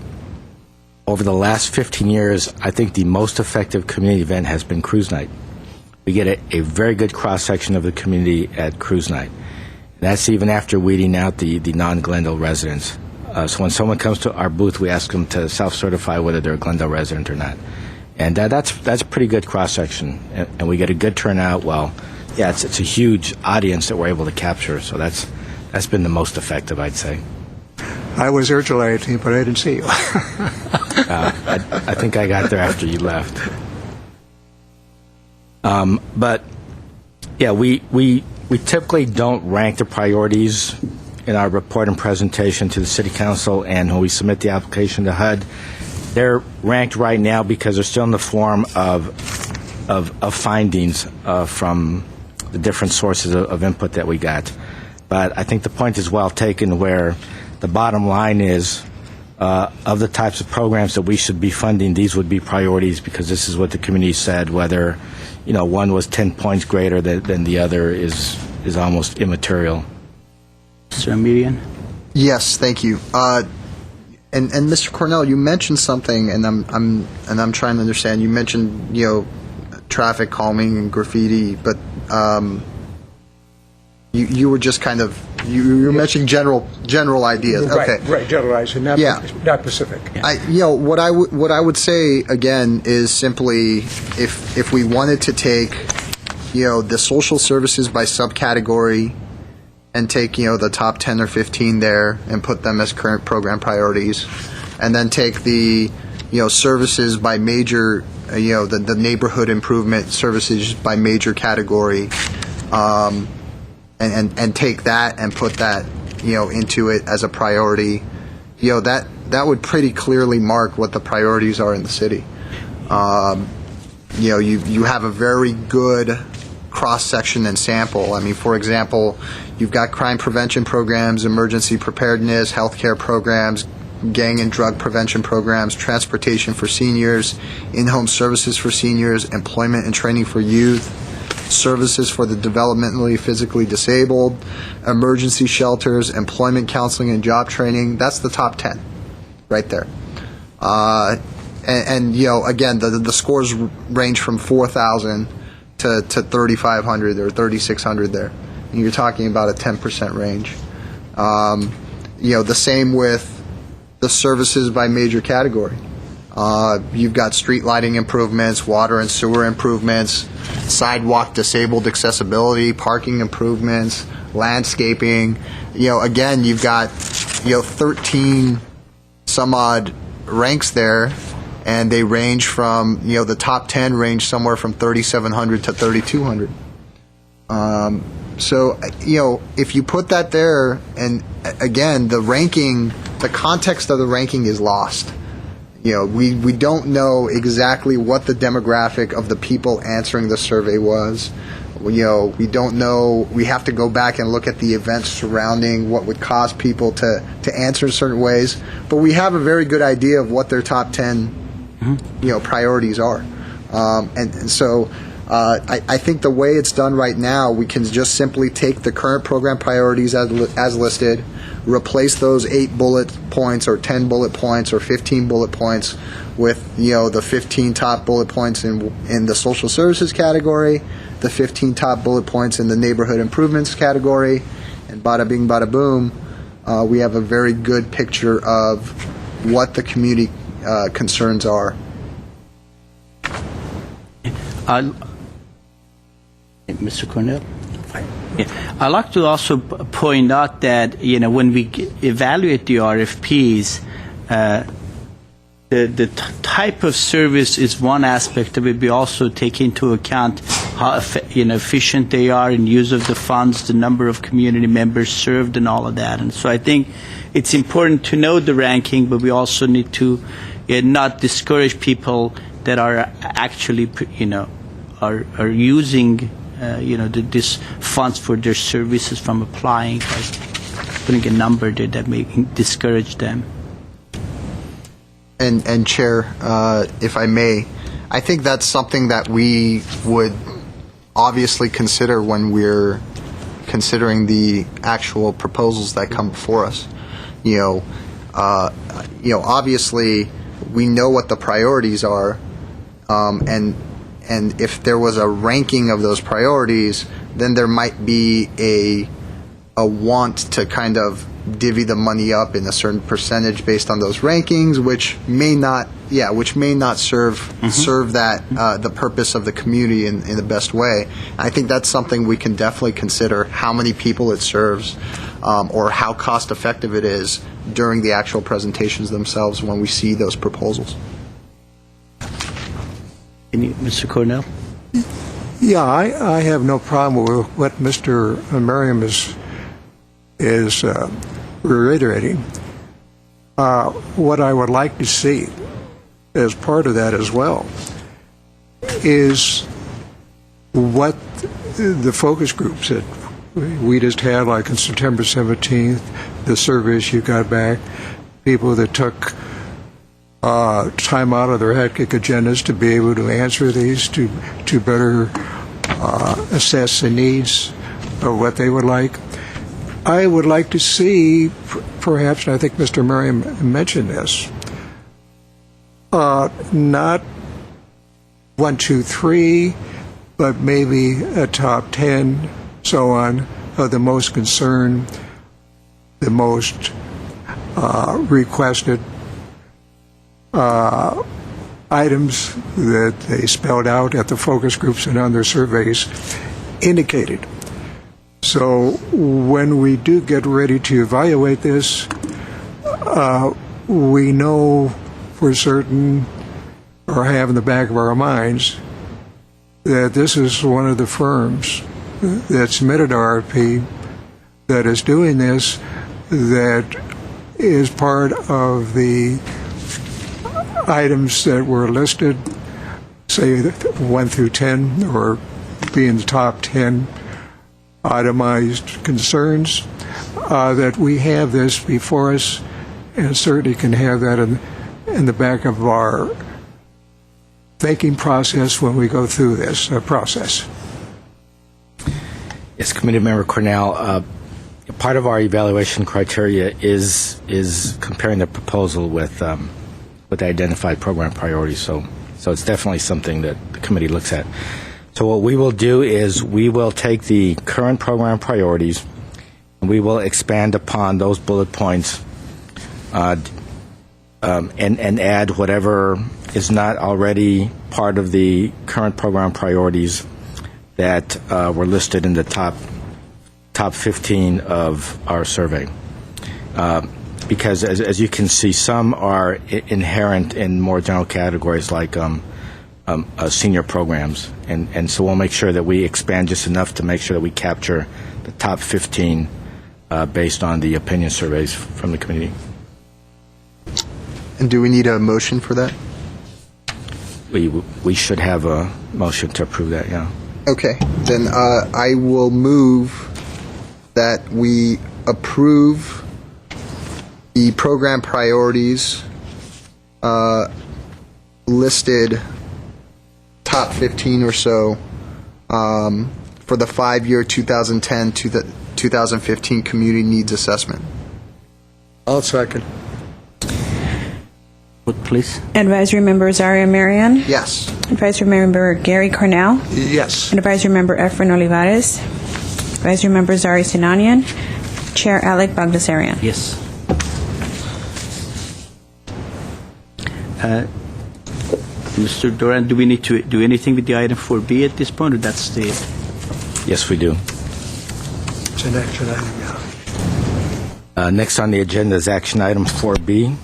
over the last 15 years, I think the most effective community event has been Cruise Night. We get a very good cross-section of the community at Cruise Night. That's even after weeding out the non-Glendale residents. So when someone comes to our booth, we ask them to self-certify whether they're a Glendale resident or not. And that's pretty good cross-section. And we get a good turnout. Well, yeah, it's a huge audience that we're able to capture. So that's been the most effective, I'd say. I was there July 18th, but I didn't see you. I think I got there after you left. But, yeah, we typically don't rank the priorities in our report and presentation to the City Council, and when we submit the application to HUD, they're ranked right now because they're still in the form of findings from the different sources of input that we got. But I think the point is well taken, where the bottom line is, of the types of programs that we should be funding, these would be priorities, because this is what the community said. Whether, one was 10 points greater than the other is almost immaterial. Mr. Amirian? Yes, thank you. And Mr. Cornell, you mentioned something, and I'm trying to understand. You mentioned traffic calming and graffiti, but you were just kind of you were mentioning general ideas. Okay. Right, generalizing, not specific. What I would say again is simply, if we wanted to take the social services by subcategory and take the top 10 or 15 there and put them as current program priorities, and then take the services by major, the neighborhood improvement services by major category, and take that and put that into it as a priority, that would pretty clearly mark what the priorities are in the city. You have a very good cross-section and sample. I mean, for example, you've got crime prevention programs, emergency preparedness, healthcare programs, gang and drug prevention programs, transportation for seniors, in-home services for seniors, employment and training for youth, services for the developmentally physically disabled, emergency shelters, employment counseling and job training. That's the top 10 right there. And again, the scores range from 4,000 to 3,500 or 3,600 there. And you're talking about a 10% range. The same with the services by major category. You've got street lighting improvements, water and sewer improvements, sidewalk disabled accessibility, parking improvements, landscaping. Again, you've got 13 some odd ranks there, and they range from the top 10 range somewhere from 3,700 to 3,200. So if you put that there, and again, the ranking, the context of the ranking is lost. We don't know exactly what the demographic of the people answering the survey was. We don't know. We have to go back and look at the events surrounding what would cause people to answer in certain ways. But we have a very good idea of what their top 10, priorities are. And so I think the way it's done right now, we can just simply take the current program priorities as listed, replace those 8 bullet points or 10 bullet points or 15 bullet points with the 15 top bullet points in the social services category, the 15 top bullet points in the neighborhood improvements category, and bada bing bada boom, we have a very good picture of what the community concerns are. Mr. Cornell? Yeah. I'd like to also point out that, when we evaluate the RFPs, the type of service is one aspect of it. We also take into account how efficient they are in use of the funds, the number of community members served, and all of that. And so I think it's important to know the ranking, but we also need to not discourage people that are actually, are using, these funds for their services from applying, by putting a number there that may discourage them. And Chair, if I may, I think that's something that we would obviously consider when we're considering the actual proposals that come before us. Obviously, we know what the priorities are, and if there was a ranking of those priorities, then there might be a want to kind of divvy the money up in a certain percentage based on those rankings, which may not serve that the purpose of the community in the best way. I think that's something we can definitely consider, how many people it serves, or how cost effective it is during the actual presentations themselves when we see those proposals. Mr. Cornell? Yeah, I have no problem with what Mr. Merriam is reiterating. What I would like to see as part of that as well is what the focus groups that we just had, like on September 17th, the surveys you got back, people that took time out of their hectic agendas to be able to answer these, to better assess the needs of what they would like. I would like to see, perhaps, and I think Mr. Merriam mentioned this, not 1, 2, 3, but maybe a top 10, so on, of the most concerned, the most requested items that they spelled out at the focus groups and on their surveys indicated. So when we do get ready to evaluate this, we know for certain, or have in the back of our minds, that this is one of the firms that submitted RFP that is doing this, that is part of the items that were listed, say 1 through 10, or being the top 10 itemized concerns, that we have this before us, and certainly can have that in the back of our thinking process when we go through this process. Yes, Committee Member Cornell, part of our evaluation criteria is comparing the proposal with the identified program priorities. So it's definitely something that the committee looks at. So what we will do is we will take the current program priorities and we will expand upon those bullet points and add whatever is not already part of the current program priorities that were listed in the top 15 of our survey. Because as you can see, some are inherent in more general categories like senior programs, and so we'll make sure that we expand just enough to make sure that we capture the top 15 based on the opinion surveys from the community. And do we need a motion for that? We should have a motion to approve that, yeah. Okay, then I will move that we approve the program priorities listed, top 15 or so, for the 5-year 2010 to the 2015 Community Needs Assessment. I'll second. Vote, please. Advisory Member Zaria Marian. Yes. Advisory Member Gary Cornell. Yes. And Advisory Member Efren Olivares. Advisory Member Zari Sinanian. Chair Alec Bagdasarian. Yes. Mr. Doran, do we need to do anything with the item 4B at this point, or that's the... Yes, we do. It's an action item, yeah. Next on the agenda is action item 4B,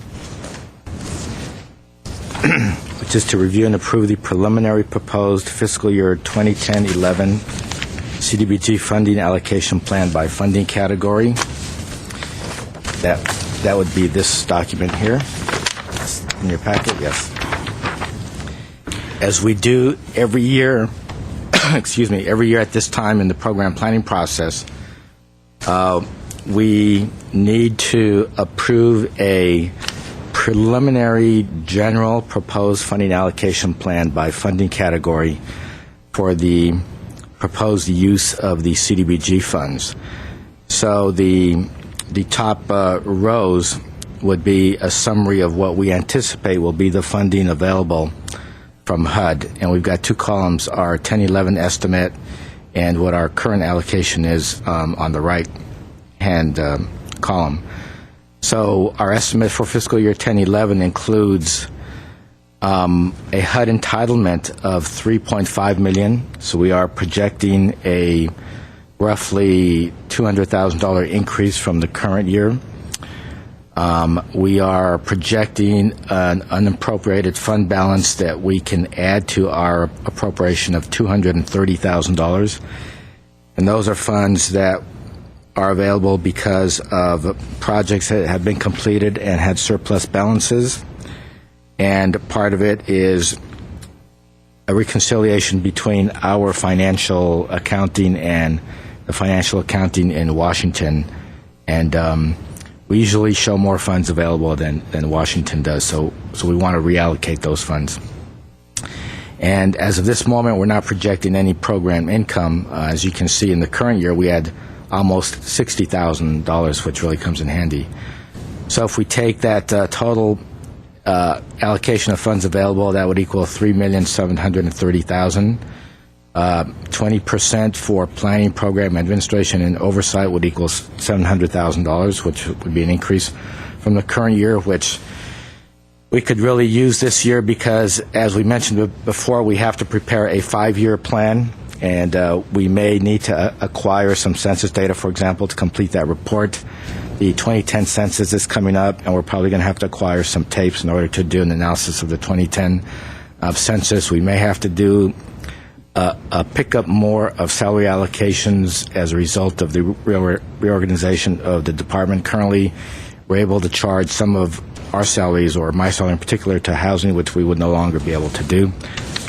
which which is to review and approve the preliminary proposed fiscal year 2010-11 CDBG funding allocation plan by funding category. That would be this document here. It's in your packet, yes. As we do every year, every year at this time in the program planning process, we need to approve a preliminary general proposed funding allocation plan by funding category for the proposed use of the CDBG funds. So the top rows would be a summary of what we anticipate will be the funding available from HUD. And we've got two columns, our 10-11 estimate and what our current allocation is on the right-hand column. So our estimate for fiscal year 10-11 includes a HUD entitlement of $3.5 million. So we are projecting a roughly $200,000 increase from the current year. We are projecting an unappropriated fund balance that we can add to our appropriation of $230,000. And those are funds that are available because of projects that have been completed and had surplus balances. And part of it is a reconciliation between our financial accounting and the financial accounting in Washington. And we usually show more funds available than Washington does, so we want to reallocate those funds. And as of this moment, we're not projecting any program income. As you can see, in the current year, we had almost $60,000, which really comes in handy. So if we take that total allocation of funds available, that would equal $3,730,000. 20% for planning, program administration, and oversight would equal $700,000, which would be an increase from the current year, which we could really use this year because, as we mentioned before, we have to prepare a 5-year plan, and we may need to acquire some census data, for example, to complete that report. The 2010 census is coming up, and we're probably going to have to acquire some tapes in order to do an analysis of the 2010 census. We may have to do pick up more of salary allocations as a result of the reorganization of the department. Currently, we're able to charge some of our salaries, or my salary in particular, to housing, which we would no longer be able to do.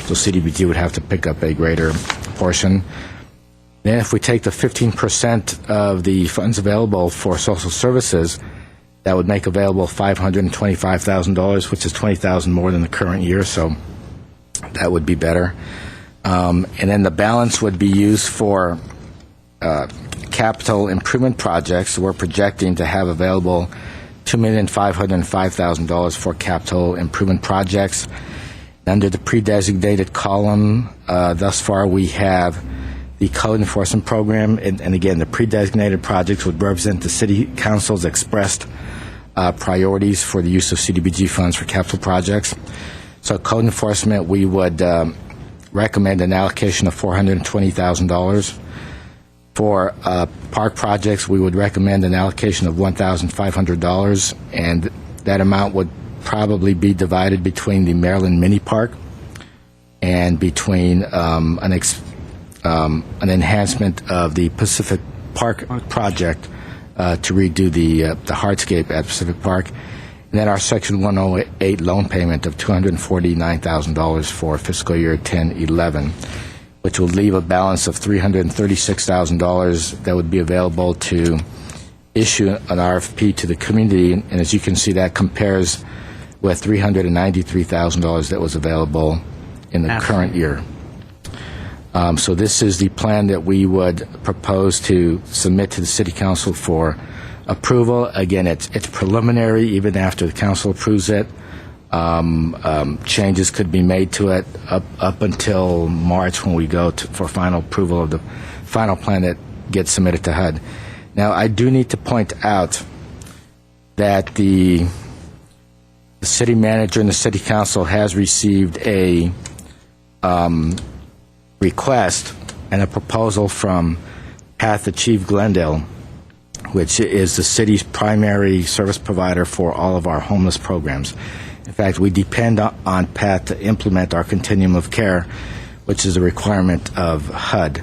So CDBG would have to pick up a greater portion. Then if we take the 15% of the funds available for social services, that would make available $525,000, which is $20,000 more than the current year, so that would be better. And then the balance would be used for capital improvement projects. We're projecting to have available $2,505,000 for capital improvement projects. Under the pre-designated column, thus far we have the code enforcement program, and again, the pre-designated projects would represent the City Council's expressed priorities for the use of CDBG funds for capital projects. So code enforcement, we would recommend an allocation of $420,000. For park projects, we would recommend an allocation of $1,500, and that amount would probably be divided between the Maryland Mini Park and between an enhancement of the Pacific Park project to redo the hardscape at Pacific Park. And then our Section 108 loan payment of $249,000 for fiscal year 10-11, which will leave a balance of $336,000 that would be available to issue an RFP to the community. And as you can see, that compares with $393,000 that was available in the current year. So this is the plan that we would propose to submit to the City Council for approval. Again, it's preliminary. Even after the council approves it, changes could be made to it up until March, when we go for final approval of the final plan that gets submitted to HUD. Now, I do need to point out that the city manager and the City Council has received a request and a proposal from Path Achieve Glendale, which is the city's primary service provider for all of our homeless programs. In fact, we depend on PATH to implement our continuum of care, which is a requirement of HUD.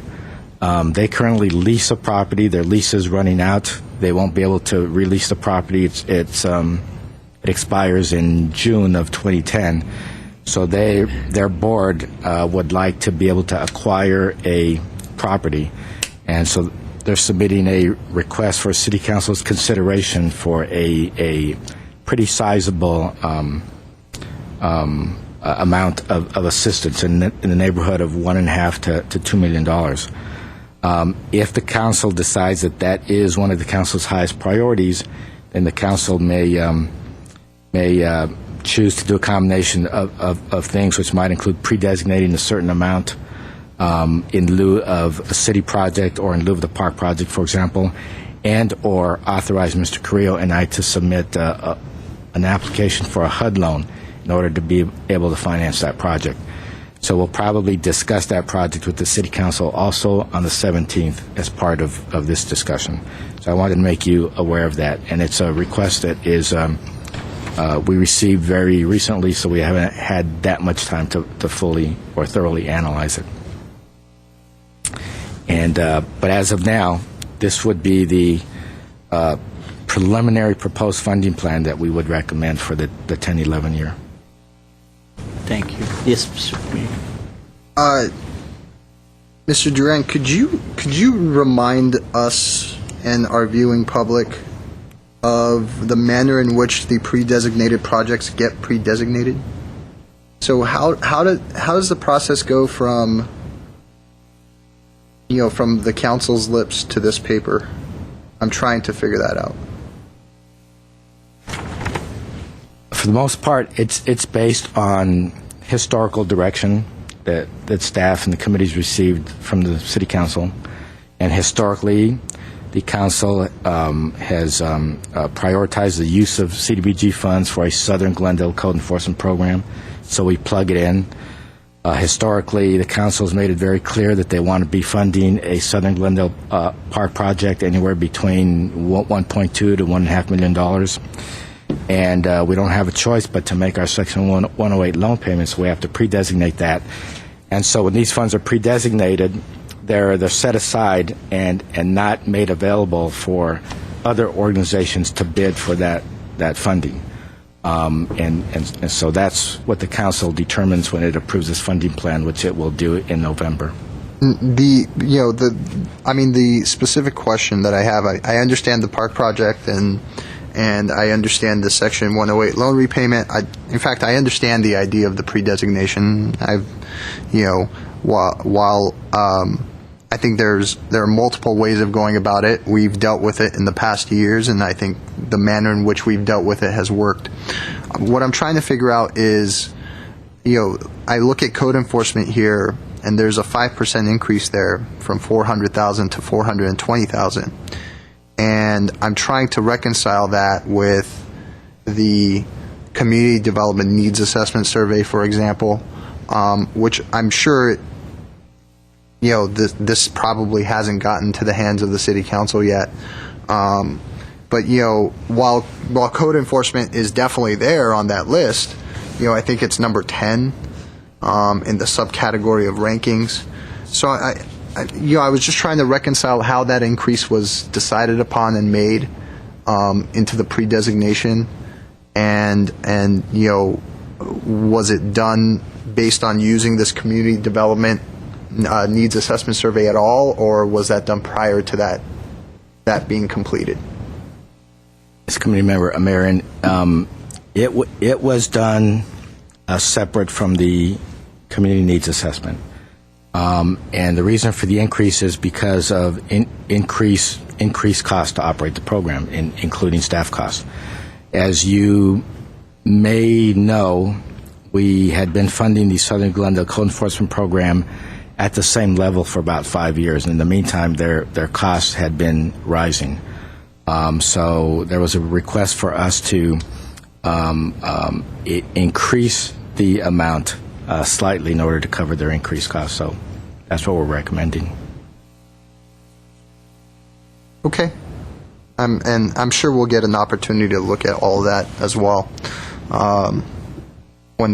They currently lease a property. Their lease is running out. They won't be able to release the property. It expires in June of 2010. So their board would like to be able to acquire a property, and so they're submitting a request for City Council's consideration for a pretty sizable amount of assistance in the neighborhood of $1.5 to $2 million. If the council decides that is one of the council's highest priorities, then the council may choose to do a combination of things, which might include pre-designating a certain amount in lieu of a city project or in lieu of the park project, for example, and or authorize Mr. Carrillo and I to submit an application for a HUD loan in order to be able to finance that project. So we'll probably discuss that project with the City Council also on the 17th as part of this discussion. So I wanted to make you aware of that, and it's a request that is we received very recently, so we haven't had that much time to fully or thoroughly analyze it. And but as of now, this would be the preliminary proposed funding plan that we would recommend for the 10-11 year. Thank you. Yes, Mr. Mayor. Mr. Duran, could you remind us and our viewing public of the manner in which the pre-designated projects get pre-designated? So how does the process go from the council's lips to this paper? I'm trying to figure that out. For the most part, it's based on historical direction that staff and the committees received from the City Council, and historically, the council has prioritized the use of CDBG funds for a Southern Glendale code enforcement program, so we plug it in. Historically, the council has made it very clear that they want to be funding a Southern Glendale park project anywhere between $1.2 to $1.5 million. And we don't have a choice but to make our Section 108 loan payments. We have to pre-designate that. And so when these funds are pre-designated, they're set aside and not made available for other organizations to bid for that funding. And so that's what the council determines when it approves this funding plan, which it will do in November. The specific question that I have, I understand the park project and I understand the Section 108 loan repayment. In fact, I understand the idea of the pre-designation. While I think there are multiple ways of going about it. We've dealt with it in the past years, and I think the manner in which we've dealt with it has worked. What I'm trying to figure out is, I look at code enforcement here, and there's a 5% increase there from $400,000 to $420,000. And I'm trying to reconcile that with the Community Development Needs Assessment Survey, for example, which I'm sure, this probably hasn't gotten to the hands of the City Council yet. But, while code enforcement is definitely there on that list, I think it's number 10 in the subcategory of rankings. So I was just trying to reconcile how that increase was decided upon and made into the pre-designation, and was it done based on using this community development needs assessment survey at all, or was that done prior to that being completed? As committee member Amerin, it was done separate from the community needs assessment. And the reason for the increase is because of increased cost to operate the program, including staff costs. As you may know, we had been funding the Southern Glendale Code Enforcement Program at the same level for about 5 years. In the meantime, their costs had been rising. So there was a request for us to increase the amount slightly in order to cover their increased costs. So that's what we're recommending. Okay. And I'm sure we'll get an opportunity to look at all of that as well. when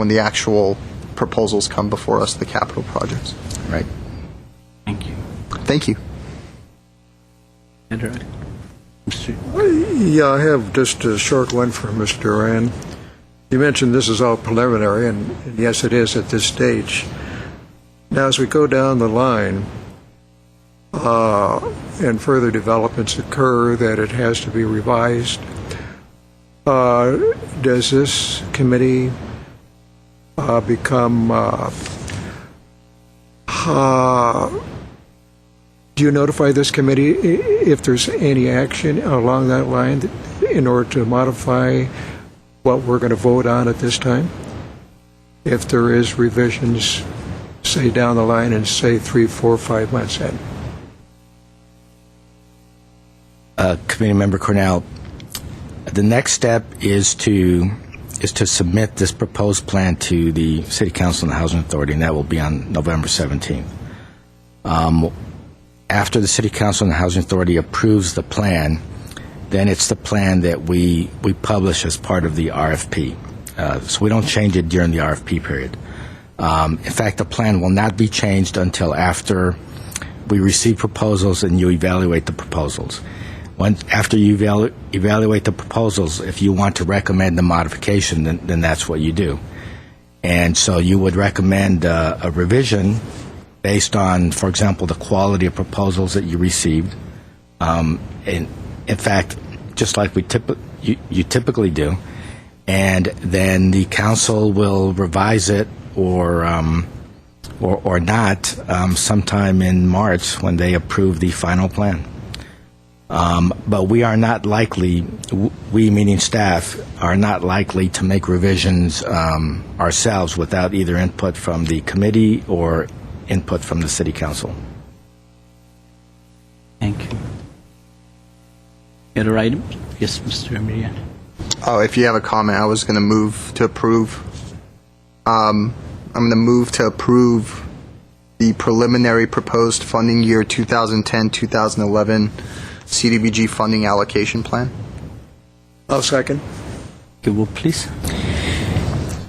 the actual proposals come before us, the capital projects. Right. Thank you. Thank you. Mr. Yeah, I have just a short one for Mr. Duran. You mentioned this is all preliminary, and yes, it is at this stage. Now, as we go down the line, and further developments occur that it has to be revised, does this committee become do you notify this committee if there's any action along that line in order to modify what we're going to vote on at this time? If there is revisions, say down the line in, say, 3, 4, 5 months in? Committee Member Cornell, the next step is to submit this proposed plan to the City Council and the Housing Authority, and that will be on November 17th. After the City Council and the Housing Authority approves the plan, then it's the plan that we publish as part of the RFP. So we don't change it during the RFP period. In fact, the plan will not be changed until after we receive proposals and you evaluate the proposals. After you evaluate the proposals, if you want to recommend the modification, then that's what you do. And so you would recommend a revision based on, for example, the quality of proposals that you received. In fact, just like you typically do. And then the council will revise it or not sometime in March when they approve the final plan. But we are not likely, we meaning staff, are not likely to make revisions ourselves without either input from the committee or input from the City Council. Thank you. Other items? Yes, Mr. Emilian. Oh, if you have a comment, I was going to move to approve. I'm going to move to approve the preliminary proposed funding year 2010-2011 CDBG funding allocation plan. I'll second. Okay, well, please.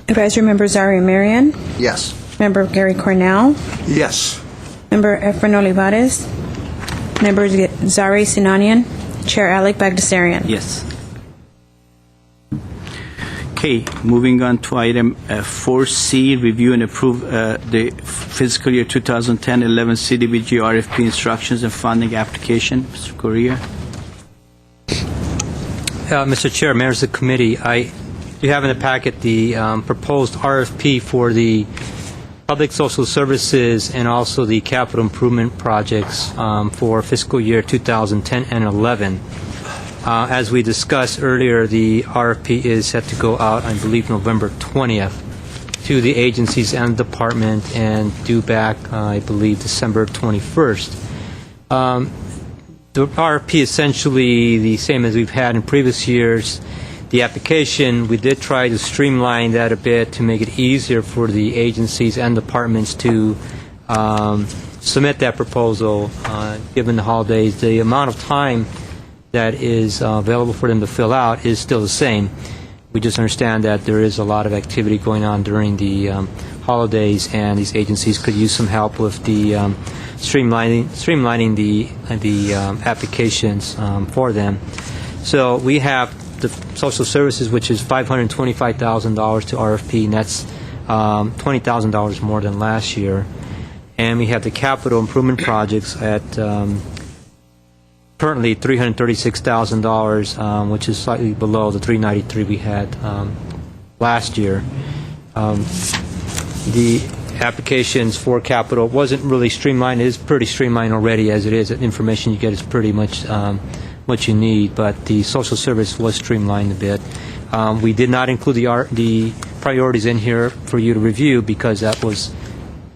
Advisory Member Zari Marian, Yes. Member Gary Cornell, Yes. Member Efren Olivares, Member Zari Sinanian, Chair Alec Bagdasarian. Yes. Okay, moving on to item 4C, review and approve the fiscal year 2010-11 CDBG RFP instructions and funding application. Mr. Correa. Mr. Chair, members of the committee, you have in the packet the proposed RFP for the public social services and also the capital improvement projects for fiscal year 2010 and 11. As we discussed earlier, the RFP is set to go out, I believe, November 20th to the agencies and department and due back, I believe, December 21st. The RFP is essentially the same as we've had in previous years. The application, we did try to streamline that a bit to make it easier for the agencies and departments to submit that proposal given the holidays. The amount of time that is available for them to fill out is still the same. We just understand that there is a lot of activity going on during the holidays, and these agencies could use some help with the streamlining the applications for them. So we have the social services, which is $525,000 to RFP, and that's $20,000 more than last year. And we have the capital improvement projects at currently $336,000, which is slightly below the $393,000 we had last year. The applications for capital wasn't really streamlined. It is pretty streamlined already as it is. The information you get is pretty much what you need, but the social service was streamlined a bit. We did not include the priorities in here for you to review because that was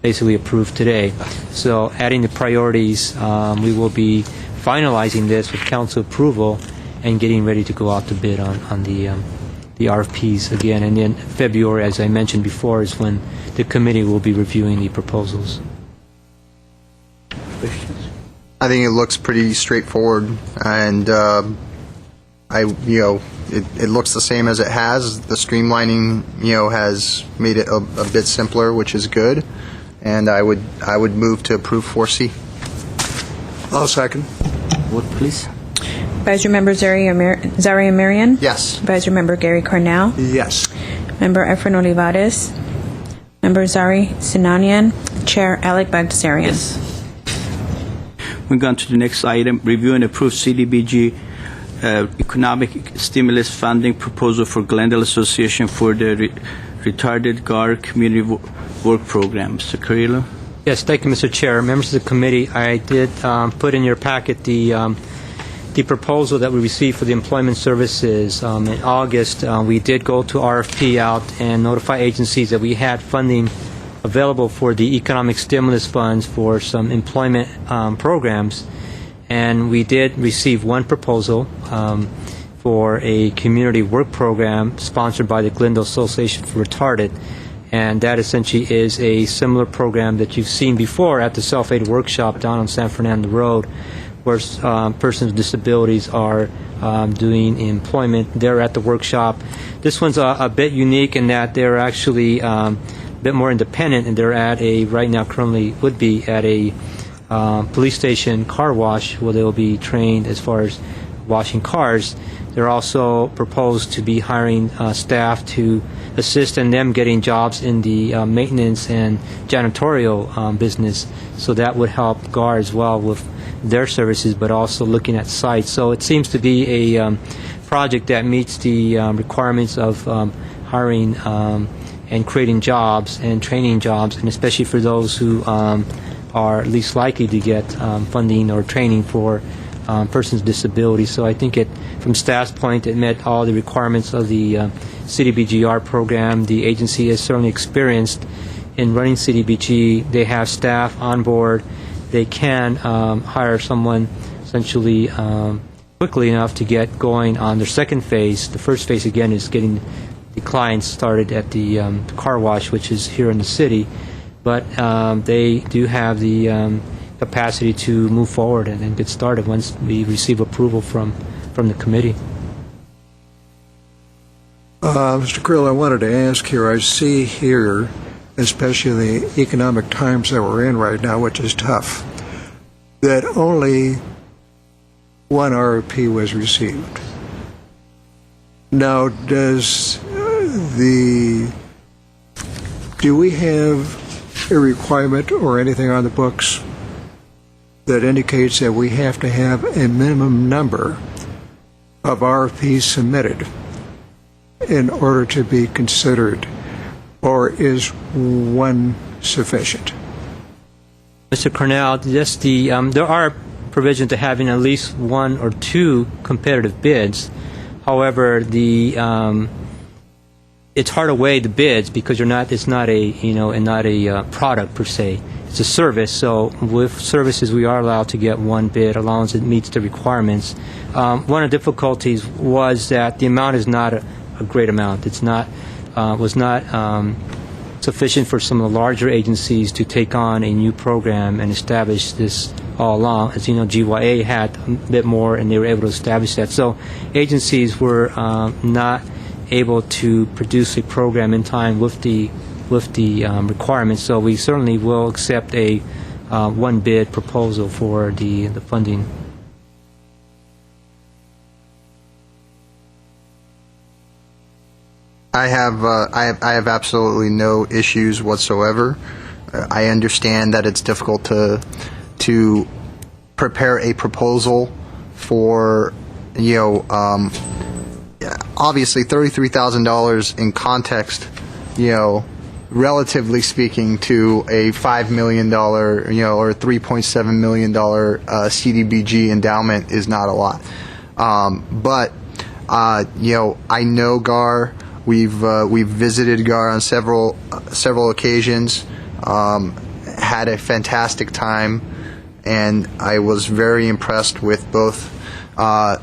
basically approved today. So adding the priorities, we will be finalizing this with council approval and getting ready to go out to bid on the RFPs again. And then February, as I mentioned before, is when the committee will be reviewing the proposals. I think it looks pretty straightforward, and it looks the same as it has. The streamlining, has made it a bit simpler, which is good. And I would move to approve 4C. I'll second. Vote, please. Advisory Member Zaria Marian. Yes. Advisory Member Gary Cornell. Yes. Member Efren Olivares. Member Zari Sinanian. Chair Alec Bagdasarian. Moving on to the next item, review and approve CDBG economic stimulus funding proposal for Glendale Association for the Retarded GAR Community Work Program. Mr. Carrillo? Yes, thank you, Mr. Chair. Members of the committee, I did put in your packet the proposal that we received for the employment services. In August, we did go to RFP out and notify agencies that we had funding available for the economic stimulus funds for some employment programs. And we did receive one proposal for a community work program sponsored by the Glendale Association for Retarded. And that essentially is a similar program that you've seen before at the Self-Aid Workshop down on San Fernando Road, where persons with disabilities are doing employment. They're at the workshop. This one's a bit unique in that they're actually a bit more independent, and they're at right now currently would be at a police station car wash where they'll be trained as far as washing cars. They're also proposed to be hiring staff to assist in them getting jobs in the maintenance and janitorial business. So that would help GAR as well with their services, but also looking at sites. So it seems to be a project that meets the requirements of hiring and creating jobs and training jobs, and especially for those who are least likely to get funding or training for persons with disabilities. So I think from staff's point, it met all the requirements of the CDBGR program. The agency is certainly experienced in running CDBG. They have staff on board. They can hire someone essentially quickly enough to get going on their second phase. The first phase, again, is getting the clients started at the car wash, which is here in the city. But they do have the capacity to move forward and get started once we receive approval from the committee. Mr. Krill, I wanted to ask here, I see here, especially the economic times that we're in right now, which is tough, that only one RFP was received. Now, do we have a requirement or anything on the books that indicates that we have to have a minimum number of RFPs submitted in order to be considered, or is one sufficient? Mr. Cornell, just there are provisions to having at least one or two competitive bids. However, it's hard to weigh the bids because it's not a product per se. It's a service. So with services, we are allowed to get one bid as long as it meets the requirements. One of the difficulties was that the amount is not a great amount. It's was not sufficient for some of the larger agencies to take on a new program and establish this all along. As you know, GYA had a bit more, and they were able to establish that. So agencies were not able to produce a program in time with the requirements. So we certainly will accept a one bid proposal for the funding. I have absolutely no issues whatsoever. I understand that it's difficult to prepare a proposal for, obviously $33,000 in context, relatively speaking, to a $5 million, or $3.7 million CDBG endowment is not a lot. But I know GAR. We've visited GAR on several occasions. Had a fantastic time, and I was very impressed with both the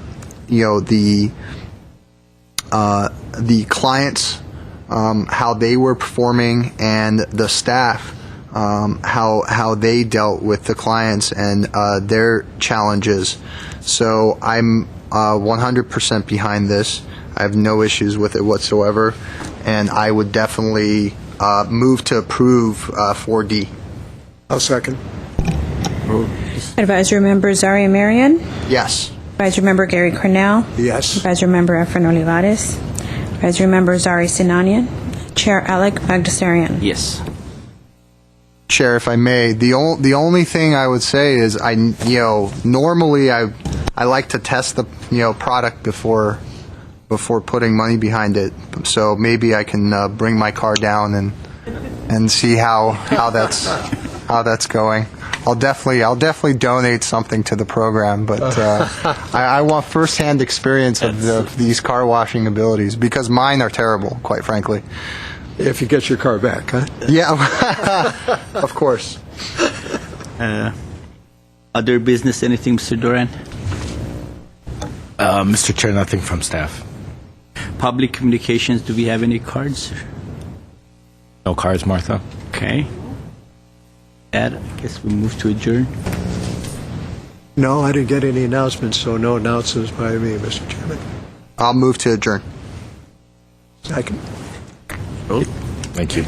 clients, how they were performing, and the staff, how they dealt with the clients and their challenges. So I'm 100% behind this. I have no issues with it whatsoever, and I would definitely move to approve 4D. I'll second. Advisory Member Zari Marian. Yes. Advisory Member Gary Cornell. Yes. Advisory Member Efren Olivares. Advisory Member Zari Sinanian. Chair Alec Bagdasarian. Yes. Chair, if I may, the only thing I would say is normally I like to test the product before putting money behind it. So maybe I can bring my car down and see how that's going. I'll definitely donate something to the program, but I want firsthand experience of these car washing abilities because mine are terrible, quite frankly. If you get your car back, huh? Yeah, of course. Other business, anything, Mr. Duran? Mr. Chair, nothing from staff. Public communications, do we have any cards? No cards, Martha. Okay. That, I guess we move to adjourn. No, I didn't get any announcements, so no announcements by me, Mr. Chairman. I'll move to adjourn. Second. Thank you.